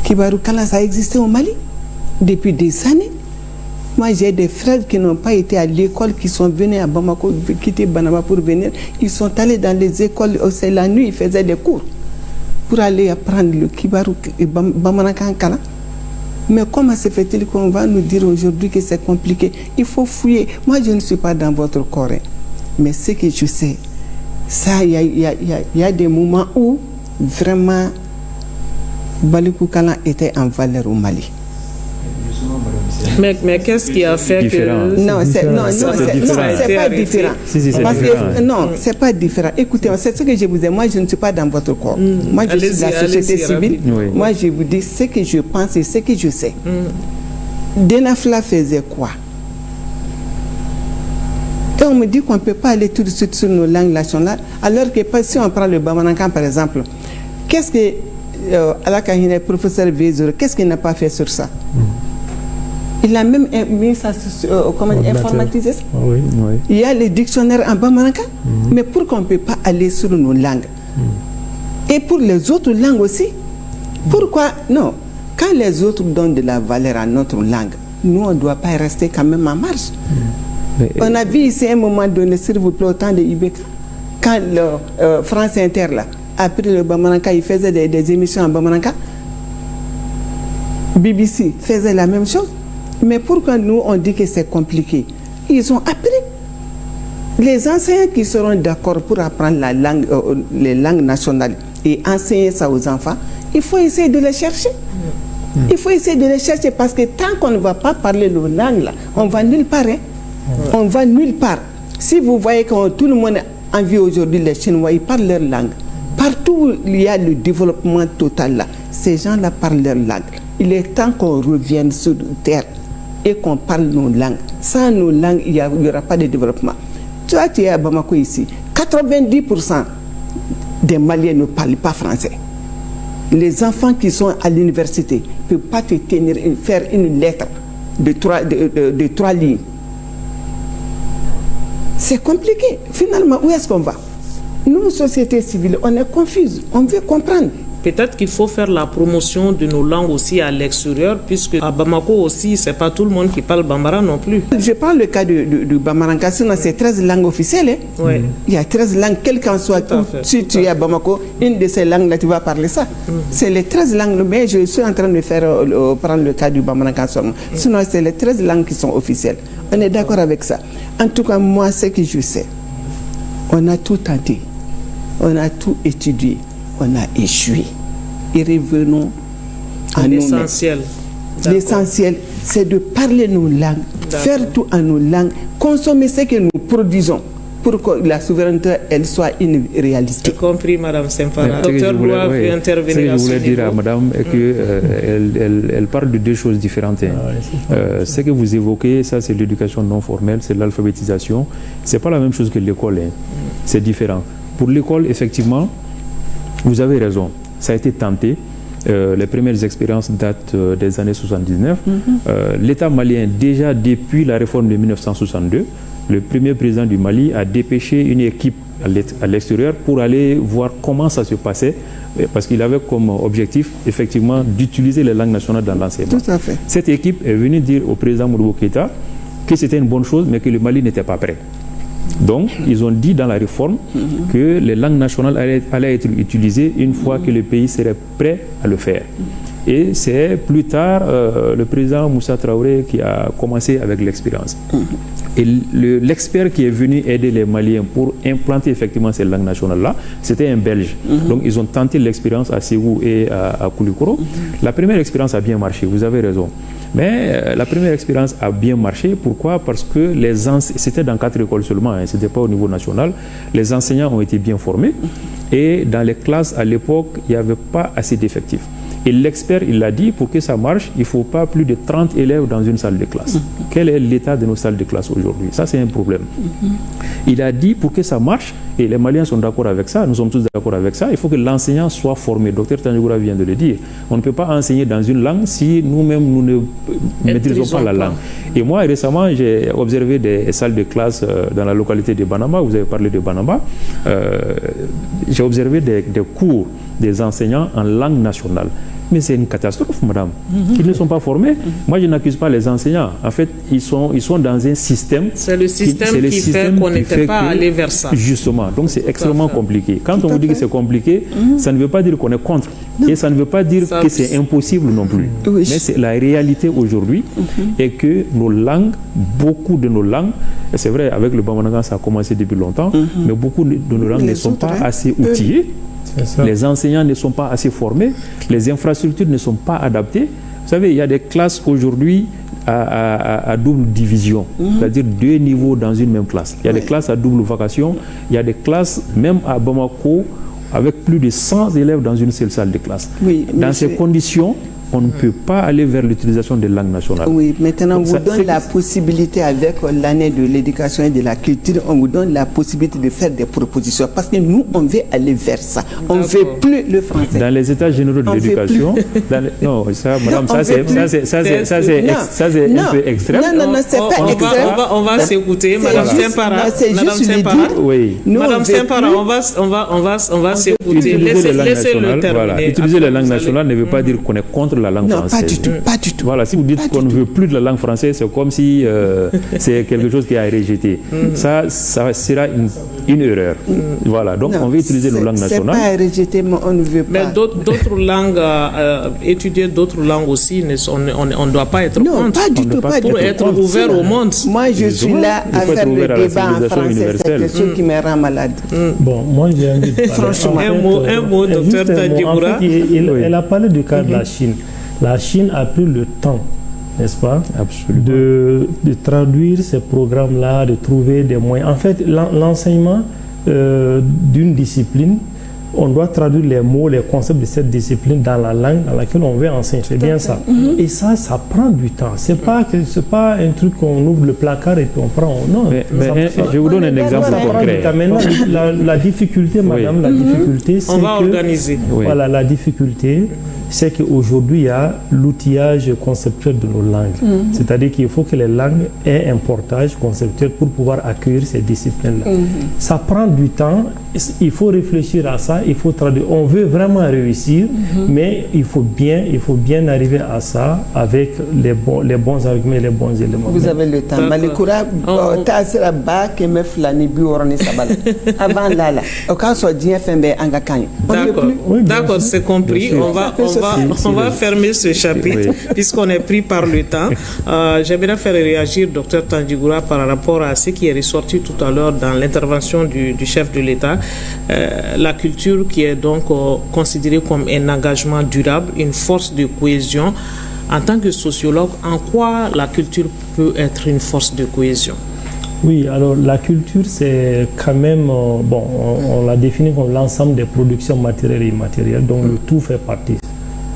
Kibarou Kala, ça existait au Mali depuis des années. Moi, j'ai des frères qui n'ont pas été à l'école, qui sont venus à Bamako, quitter Banaba pour venir. Ils sont allés dans les écoles, c'est la nuit, ils faisaient des cours pour aller apprendre le Kibarou et Bamananka Kala. Mais comment se fait-il qu'on va nous dire aujourd'hui que c'est compliqué? Il faut fouiller. Moi, je ne suis pas dans votre corps. Mais ce que je sais, ça, il y a des moments où vraiment Balikou Kala était en valeur au Mali. Mais qu'est-ce qui a fait que... Non, c'est pas différent. Non, c'est pas différent. Écoutez, c'est ce que je vous dis. Moi, je ne suis pas dans votre corps. Moi, je suis de la société civile. Moi, je vous dis ce que je pense et ce que je sais. Denafla faisait quoi? Et on me dit qu'on ne peut pas aller tout de suite sur nos langues nationales, alors que si on prend le Bamanankan, par exemple, qu'est-ce que Alakahine, professeur Vézor, qu'est-ce qu'il n'a pas fait sur ça? Il a même mis ça informatisé ça. Oui. Il y a les dictionnaires en Bamananka, mais pourquoi on ne peut pas aller sur nos langues? Et pour les autres langues aussi, pourquoi non? Quand les autres donnent de la valeur à notre langue, nous on ne doit pas rester quand même en marche. On a vu ici à un moment donné, s'il vous plaît, au temps de Ibeka, quand le France Inter là, a pris le Bamananka, il faisait des émissions en Bamananka. BBC faisait la même chose. Mais pourquoi nous, on dit que c'est compliqué? Ils ont appris. Les enseignants qui seront d'accord pour apprendre la langue, les langues nationales et enseigner ça aux enfants, il faut essayer de les chercher. Il faut essayer de les chercher parce que tant qu'on ne va pas parler nos langues, là, on va nulle part. On va nulle part. Si vous voyez que tout le monde envie aujourd'hui les Chinois, ils parlent leur langue. Partout où il y a le développement total là, ces gens-là parlent leur langue. Il est temps qu'on revienne sur terre et qu'on parle nos langues. Sans nos langues, il n'y aura pas de développement. Tu vois, tu es à Bamako ici, 90% des Maliens ne parlent pas français. Les enfants qui sont à l'université ne peuvent pas te tenir, faire une lettre de 3 lignes. C'est compliqué. Finalement, où est-ce qu'on va? Nous, société civile, on est confuse. On veut comprendre. Peut-être qu'il faut faire la promotion de nos langues aussi à l'extérieur, puisque à Bamako aussi, ce n'est pas tout le monde qui parle Bambara non plus. Je prends le cas du Bamaranka, sinon c'est 13 langues officielles. Oui. Il y a 13 langues, quelle qu'en soit. Si tu es à Bamako, une de ces langues-là, tu vas parler ça. C'est les 13 langues, mais je suis en train de prendre le cas du Bamaranka seulement. Sinon, c'est les 13 langues qui sont officielles. On est d'accord avec ça. En tout cas, moi, ce que je sais, on a tout tenté, on a tout étudié. On a échoué. Et revenons à l'essentiel. L'essentiel, c'est de parler nos langues, faire tout en nos langues, consommer ce que nous produisons pour que la souveraineté, elle soit une réalité. J'ai compris, Madame Simpara. Docteur Blois veut intervenir. Ce que je voulais dire à Madame est qu'elle parle de deux choses différentes. Ce que vous évoquez, ça c'est l'éducation non formelle, c'est l'alphabétisation. Ce n'est pas la même chose que l'école. C'est différent. Pour l'école, effectivement, vous avez raison, ça a été tenté. Les premières expériences datent des années 79. L'État malien, déjà depuis la réforme de 1962, le premier président du Mali a dépêché une équipe à l'extérieur pour aller voir comment ça se passait, parce qu'il avait comme objectif, effectivement, d'utiliser les langues nationales dans l'enseignement. Tout à fait. Cette équipe est venue dire au président Modibo Keïta que c'était une bonne chose, mais que le Mali n'était pas prêt. Donc, ils ont dit dans la réforme que les langues nationales allaient être utilisées une fois que le pays serait prêt à le faire. Et c'est plus tard le président Moussa Traoré qui a commencé avec l'expérience. Et l'expert qui est venu aider les Maliens pour implanter effectivement ces langues nationales-là, c'était un Belge. Donc ils ont tenté l'expérience à Ségou et à Koulikoro. La première expérience a bien marché, vous avez raison. Mais la première expérience a bien marché. Pourquoi? Parce que c'était dans 4 écoles seulement, ce n'était pas au niveau national. Les enseignants ont été bien formés. Et dans les classes, à l'époque, il n'y avait pas assez d'effectifs. Et l'expert, il l'a dit, pour que ça marche, il ne faut pas plus de 30 élèves dans une salle de classe. Quel est l'état de nos salles de classe aujourd'hui? Ça, c'est un problème. Il a dit, pour que ça marche, et les Maliens sont d'accord avec ça, nous sommes tous d'accord avec ça, il faut que l'enseignant soit formé. Dr Tandjikoura vient de le dire. On ne peut pas enseigner dans une langue si nous-mêmes, nous ne maîtrisons pas la langue. Et moi, récemment, j'ai observé des salles de classe dans la localité de Banamba. Vous avez parlé de Banamba. J'ai observé des cours des enseignants en langue nationale. Mais c'est une catastrophe, madame. Ils ne sont pas formés. Moi, je n'accuse pas les enseignants. En fait, ils sont dans un système. C'est le système qui fait qu'on n'était pas allé vers ça. Justement. Donc, c'est extrêmement compliqué. Quand on vous dit que c'est compliqué, ça ne veut pas dire qu'on est contre. Et ça ne veut pas dire que c'est impossible non plus. Mais c'est la réalité aujourd'hui est que nos langues, beaucoup de nos langues, c'est vrai, avec le Bamanagan, ça a commencé depuis longtemps, mais beaucoup de nos langues ne sont pas assez outillées. Les enseignants ne sont pas assez formés, les infrastructures ne sont pas adaptées. Vous savez, il y a des classes aujourd'hui à double division, c'est-à-dire 2 niveaux dans une même classe. Il y a des classes à double vacation, il y a des classes même à Bamako avec plus de 100 élèves dans une seule salle de classe. Dans ces conditions, on ne peut pas aller vers l'utilisation des langues nationales. Oui, maintenant on vous donne la possibilité avec l'année de l'éducation et de la culture, on vous donne la possibilité de faire des propositions parce que nous, on veut aller vers ça. On ne veut plus le français. Dans les états généraux de l'éducation, non, ça, madame, ça c'est un peu extrême. Non, c'est pas extrême. On va s'écouter, Madame Sempara. Oui. Madame Sempara, on va s'écouter. Laissez-le terminer. Utiliser la langue nationale ne veut pas dire qu'on est contre la langue française. Non, pas du tout, pas du tout. Voilà, si vous dites qu'on ne veut plus de la langue française, c'est comme si c'est quelque chose qui a rejeté. Ça sera une erreur. Voilà, donc on veut utiliser nos langues nationales. C'est pas rejeté, mais on ne veut pas. Mais d'autres langues, étudier d'autres langues aussi, on ne doit pas être contre. Non, pas du tout, pas pour être ouvert au monde. Moi, je suis là à faire le débat en français. C'est quelque chose qui me rend malade. Bon, moi, j'ai envie de parler. Franchement, un mot, docteur Tandjikoura. Elle a parlé du cas de la Chine. La Chine a pris le temps, n'est-ce pas, de traduire ces programmes-là, de trouver des moyens. En fait, l'enseignement d'une discipline, on doit traduire les mots, les concepts de cette discipline dans la langue dans laquelle on veut enseigner. C'est bien ça. Et ça prend du temps. C'est pas un truc qu'on ouvre le placard et puis on prend. Non. Je vous donne un exemple concret. Maintenant, la difficulté, madame, la difficulté, c'est on va organiser. Voilà, la difficulté, c'est qu'aujourd'hui, il y a l'outillage conceptuel de nos langues. C'est-à-dire qu'il faut que les langues aient un portage conceptuel pour pouvoir accueillir ces disciplines-là. Ça prend du temps. Il faut réfléchir à ça. Il faut traduire. On veut vraiment réussir, mais il faut bien arriver à ça avec les bons arguments et les bons éléments. Vous avez le temps. Malikoura, Tassira Bak et Meflani Biorani Sabala. Avant là. Au cas où Dien Fembe Angakany. D'accord, c'est compris. On va fermer ce chapitre puisqu'on est pris par le temps. J'aimerais faire réagir Dr Tandjikoura par rapport à ce qui est ressorti tout à l'heure dans l'intervention du chef de l'État. La culture qui est donc considérée comme un engagement durable, une force de cohésion. En tant que sociologue, en quoi la culture peut être une force de cohésion? Oui, alors la culture, c'est quand même, on l'a défini comme l'ensemble des productions matérielles et immatérielles, dont le tout fait partie.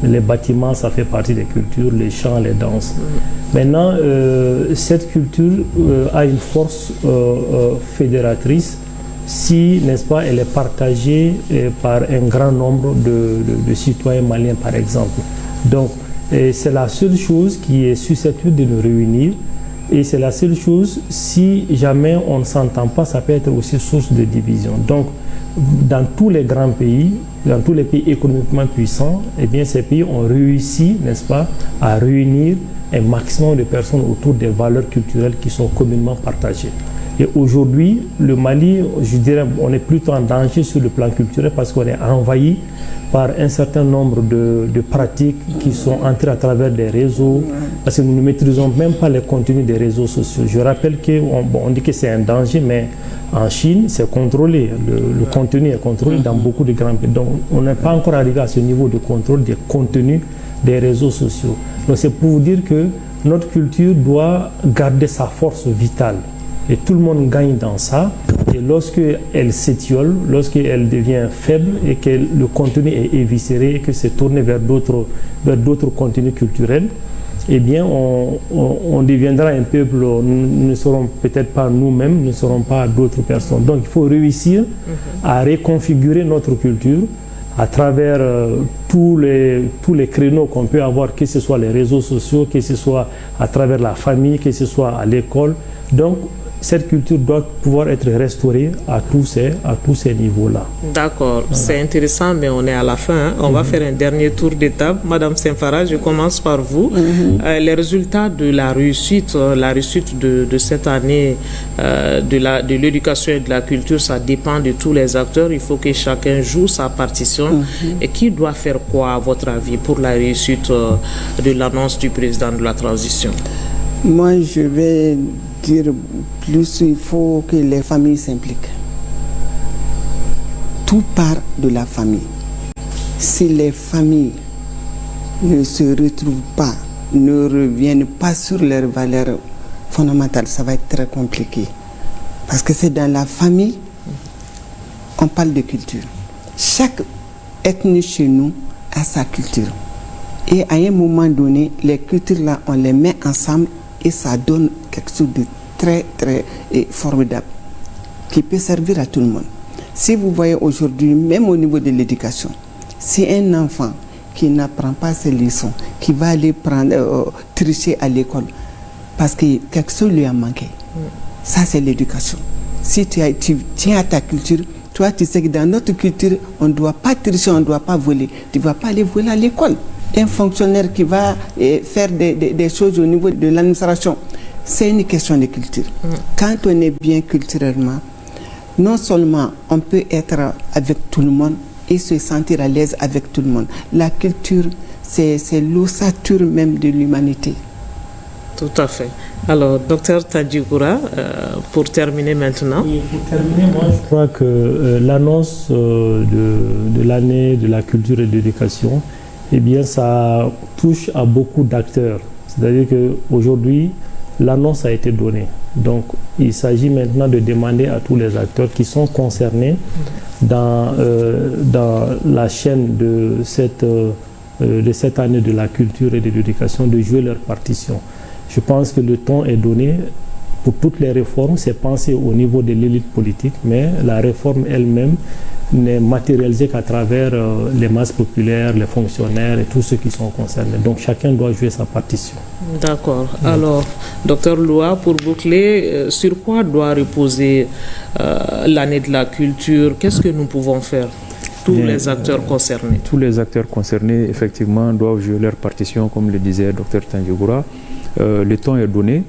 Les bâtiments, ça fait partie des cultures, les chants, les danses. Maintenant, cette culture a une force fédératrice si, n'est-ce pas, elle est partagée par un grand nombre de citoyens maliens, par exemple. Donc, c'est la seule chose qui est susceptible de nous réunir. Et c'est la seule chose, si jamais on ne s'entend pas, ça peut être aussi source de division. Donc, dans tous les grands pays, dans tous les pays économiquement puissants, eh bien, ces pays ont réussi, n'est-ce pas, à réunir un maximum de personnes autour des valeurs culturelles qui sont communément partagées. Et aujourd'hui, le Mali, je dirais, on est plutôt en danger sur le plan culturel parce qu'on est envahi par un certain nombre de pratiques qui sont entrées à travers des réseaux, parce que nous ne maîtrisons même pas les contenus des réseaux sociaux. Je rappelle qu'on dit que c'est un danger, mais en Chine, c'est contrôlé. Le contenu est contrôlé dans beaucoup de grands pays. Donc, on n'est pas encore arrivé à ce niveau de contrôle des contenus des réseaux sociaux. Donc, c'est pour vous dire que notre culture doit garder sa force vitale. Et tout le monde gagne dans ça. Et lorsqu'elle s'étiole, lorsqu'elle devient faible et que le contenu est éviscéré et que c'est tourné vers d'autres contenus culturels, eh bien, on deviendra un peuple, nous ne serons peut-être pas nous-mêmes, nous ne serons pas d'autres personnes. Donc, il faut réussir à reconfigurer notre culture à travers tous les créneaux qu'on peut avoir, que ce soit les réseaux sociaux, que ce soit à travers la famille, que ce soit à l'école. Donc, cette culture doit pouvoir être restaurée à tous ces niveaux-là. D'accord, voilà. C'est intéressant, mais on est à la fin. Hein. On va faire un dernier tour d'étape. Madame Saint-Farah, je commence par vous. Les résultats de la réussite de cette année de l'éducation et de la culture, ça dépend de tous les acteurs. Il faut que chacun joue sa partition. Et qui doit faire quoi, à votre avis, pour la réussite de l'annonce du président de la transition? Moi, je vais dire plus, il faut que les familles s'impliquent. Tout part de la famille. Si les familles ne se retrouvent pas, ne reviennent pas sur leurs valeurs fondamentales, ça va être très compliqué. Parce que c'est dans la famille, on parle de culture. Chaque ethnie chez nous a sa culture. Et à un moment donné, les cultures-là, on les met ensemble et ça donne quelque chose de très, très formidable qui peut servir à tout le monde. Si vous voyez aujourd'hui, même au niveau de l'éducation, si un enfant qui n'apprend pas ses leçons, qui va aller tricher à l'école parce que quelque chose lui a manqué, ça c'est l'éducation. Si tu tiens à ta culture, toi tu sais que dans notre culture, on ne doit pas tricher, on ne doit pas voler. Tu ne vas pas aller voler à l'école. Un fonctionnaire qui va faire des choses au niveau de l'administration, c'est une question de culture. Quand on est bien culturellement, non seulement on peut être avec tout le monde et se sentir à l'aise avec tout le monde. La culture, c'est l'ossature même de l'humanité. Tout à fait. Alors, docteur Tadjikoura, pour terminer maintenant. Oui, pour terminer, moi je crois que l'annonce de l'année de la culture et de l'éducation, eh bien, ça touche à beaucoup d'acteurs. C'est-à-dire qu'aujourd'hui, l'annonce a été donnée. Donc, il s'agit maintenant de demander à tous les acteurs qui sont concernés dans la chaîne de cette année de la culture et de l'éducation de jouer leur partition. Je pense que le temps est donné pour toutes les réformes. C'est pensé au niveau de l'élite politique, mais la réforme elle-même n'est matérialisée qu'à travers les masses populaires, les fonctionnaires et tous ceux qui sont concernés. Donc chacun doit jouer sa partition. D'accord. Alors, docteur Loua, pour boucler, sur quoi doit reposer l'année de la culture? Qu'est-ce que nous pouvons faire, tous les acteurs concernés? Tous les acteurs concernés, effectivement, doivent jouer leur partition, comme le disait docteur Tandjikoura. Le temps est donné.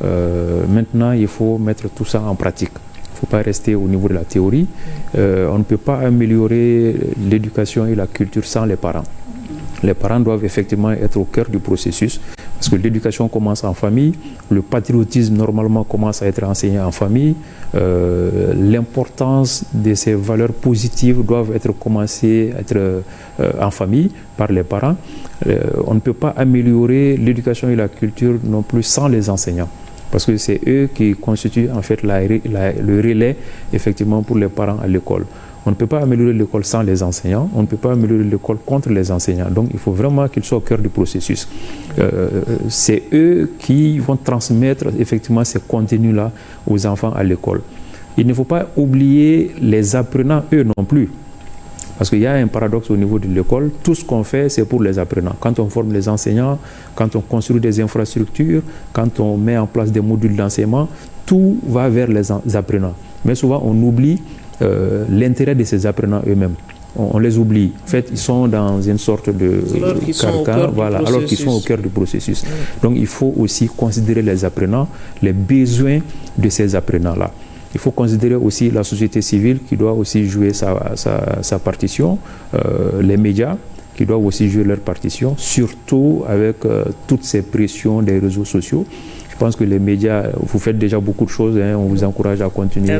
Maintenant, il faut mettre tout ça en pratique. Il ne faut pas rester au niveau de la théorie. On ne peut pas améliorer l'éducation et la culture sans les parents. Les parents doivent effectivement être au cœur du processus parce que l'éducation commence en famille, le patriotisme normalement commence à être enseigné en famille, l'importance de ces valeurs positives doivent être commencées à être en famille par les parents. On ne peut pas améliorer l'éducation et la culture non plus sans les enseignants. Parce que c'est eux qui constituent en fait le relais effectivement pour les parents à l'école. On ne peut pas améliorer l'école sans les enseignants, on ne peut pas améliorer l'école contre les enseignants. Donc il faut vraiment qu'ils soient au cœur du processus. C'est eux qui vont transmettre effectivement ces contenus-là aux enfants à l'école. Il ne faut pas oublier les apprenants eux non plus. Parce qu'il y a un paradoxe au niveau de l'école, tout ce qu'on fait, c'est pour les apprenants. Quand on forme les enseignants, quand on construit des infrastructures, quand on met en place des modules d'enseignement, tout va vers les apprenants. Mais souvent, on oublie l'intérêt de ces apprenants eux-mêmes. on les oublie. En fait, ils sont dans une sorte de carcan, alors qu'ils sont au cœur du processus. Donc il faut aussi considérer les apprenants, les besoins de ces apprenants-là. Il faut considérer aussi la société civile qui doit aussi jouer sa partition, les médias qui doivent aussi jouer leur partition, surtout avec toutes ces pressions des réseaux sociaux. Je pense que les médias, vous faites déjà beaucoup de choses, on vous encourage à continuer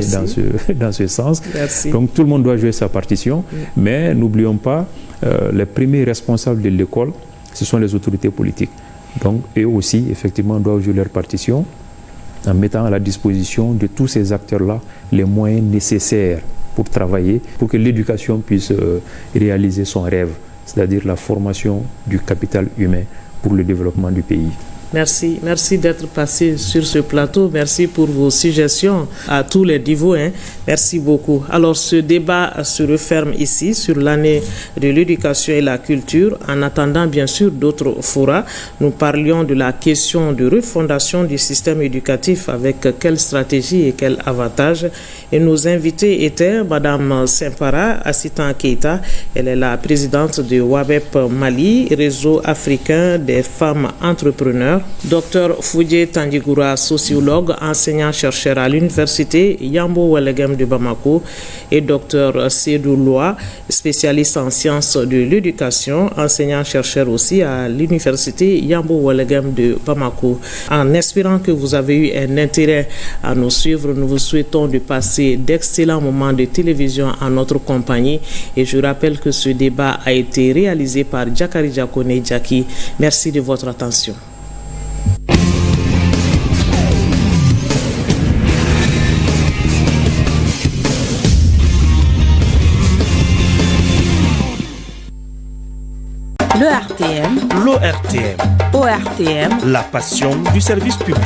dans ce sens. Merci. Donc tout le monde doit jouer sa partition, mais n'oublions pas, les premiers responsables de l'école, ce sont les autorités politiques. Donc eux aussi, effectivement, doivent jouer leur partition en mettant à la disposition de tous ces acteurs-là les moyens nécessaires pour travailler, pour que l'éducation puisse réaliser son rêve, c'est-à-dire la formation du capital humain pour le développement du pays. Merci d'être passé sur ce plateau. Merci pour vos suggestions à tous les niveaux. Merci beaucoup. Alors, ce débat se referme ici sur l'année de l'éducation et la culture. En attendant, bien sûr, d'autres forats, nous parlions de la question de refondation du système éducatif avec quelle stratégie et quel avantage. Et nos invités étaient Madame Simpara Assitan Keita. Elle est la présidente de WABEP Mali, réseau africain des femmes entrepreneurs. Dr Foudje Tandjigoura, sociologue, enseignant-chercheur à l'université Yambo Wellegem de Bamako, et Dr Seydou Loa, spécialiste en sciences de l'éducation, enseignant-chercheur aussi à l'université Yambo Wellegem de Bamako. En espérant que vous avez eu un intérêt à nous suivre, nous vous souhaitons de passer d'excellents moments de télévision en notre compagnie. Et je rappelle que ce débat a été réalisé par Jakari Diakone Djaki. Merci de votre attention. Le RTM, l'ORTM, ORTM, la passion du service public.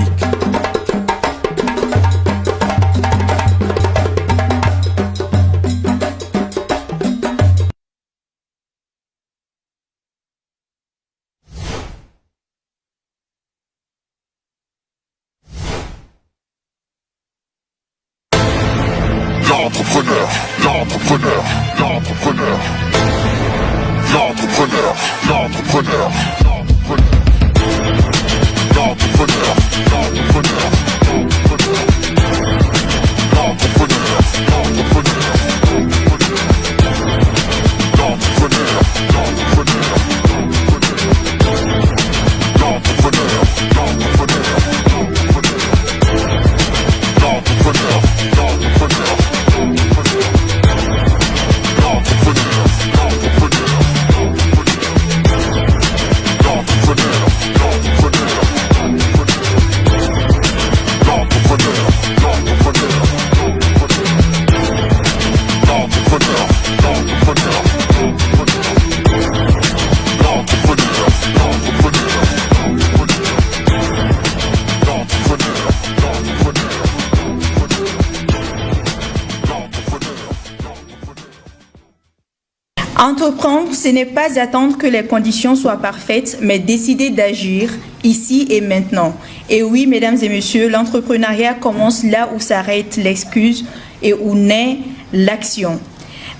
L'entrepreneur, l'entrepreneur, l'entrepreneur. L'entrepreneur, l'entrepreneur, l'entrepreneur, l'entrepreneur, l'entrepreneur, l'entrepreneur, l'entrepreneur, Entreprendre, ce n'est pas attendre que les conditions soient parfaites, mais décider d'agir ici et maintenant. Et oui, mesdames et messieurs, l'entrepreneuriat commence là où s'arrête l'excuse et où naît l'action.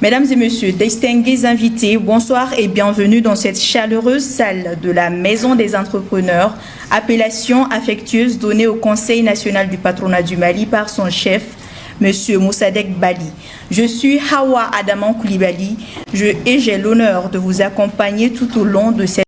Mesdames et messieurs, distingués invités, bonsoir et bienvenue dans cette chaleureuse salle de la Maison des entrepreneurs, appellation affectueuse donnée au Conseil national du patronat du Mali par son chef, Monsieur Moussadek Bali. Je suis Hawa Adaman Koulibaly et j'ai l'honneur de vous accompagner tout au long de cette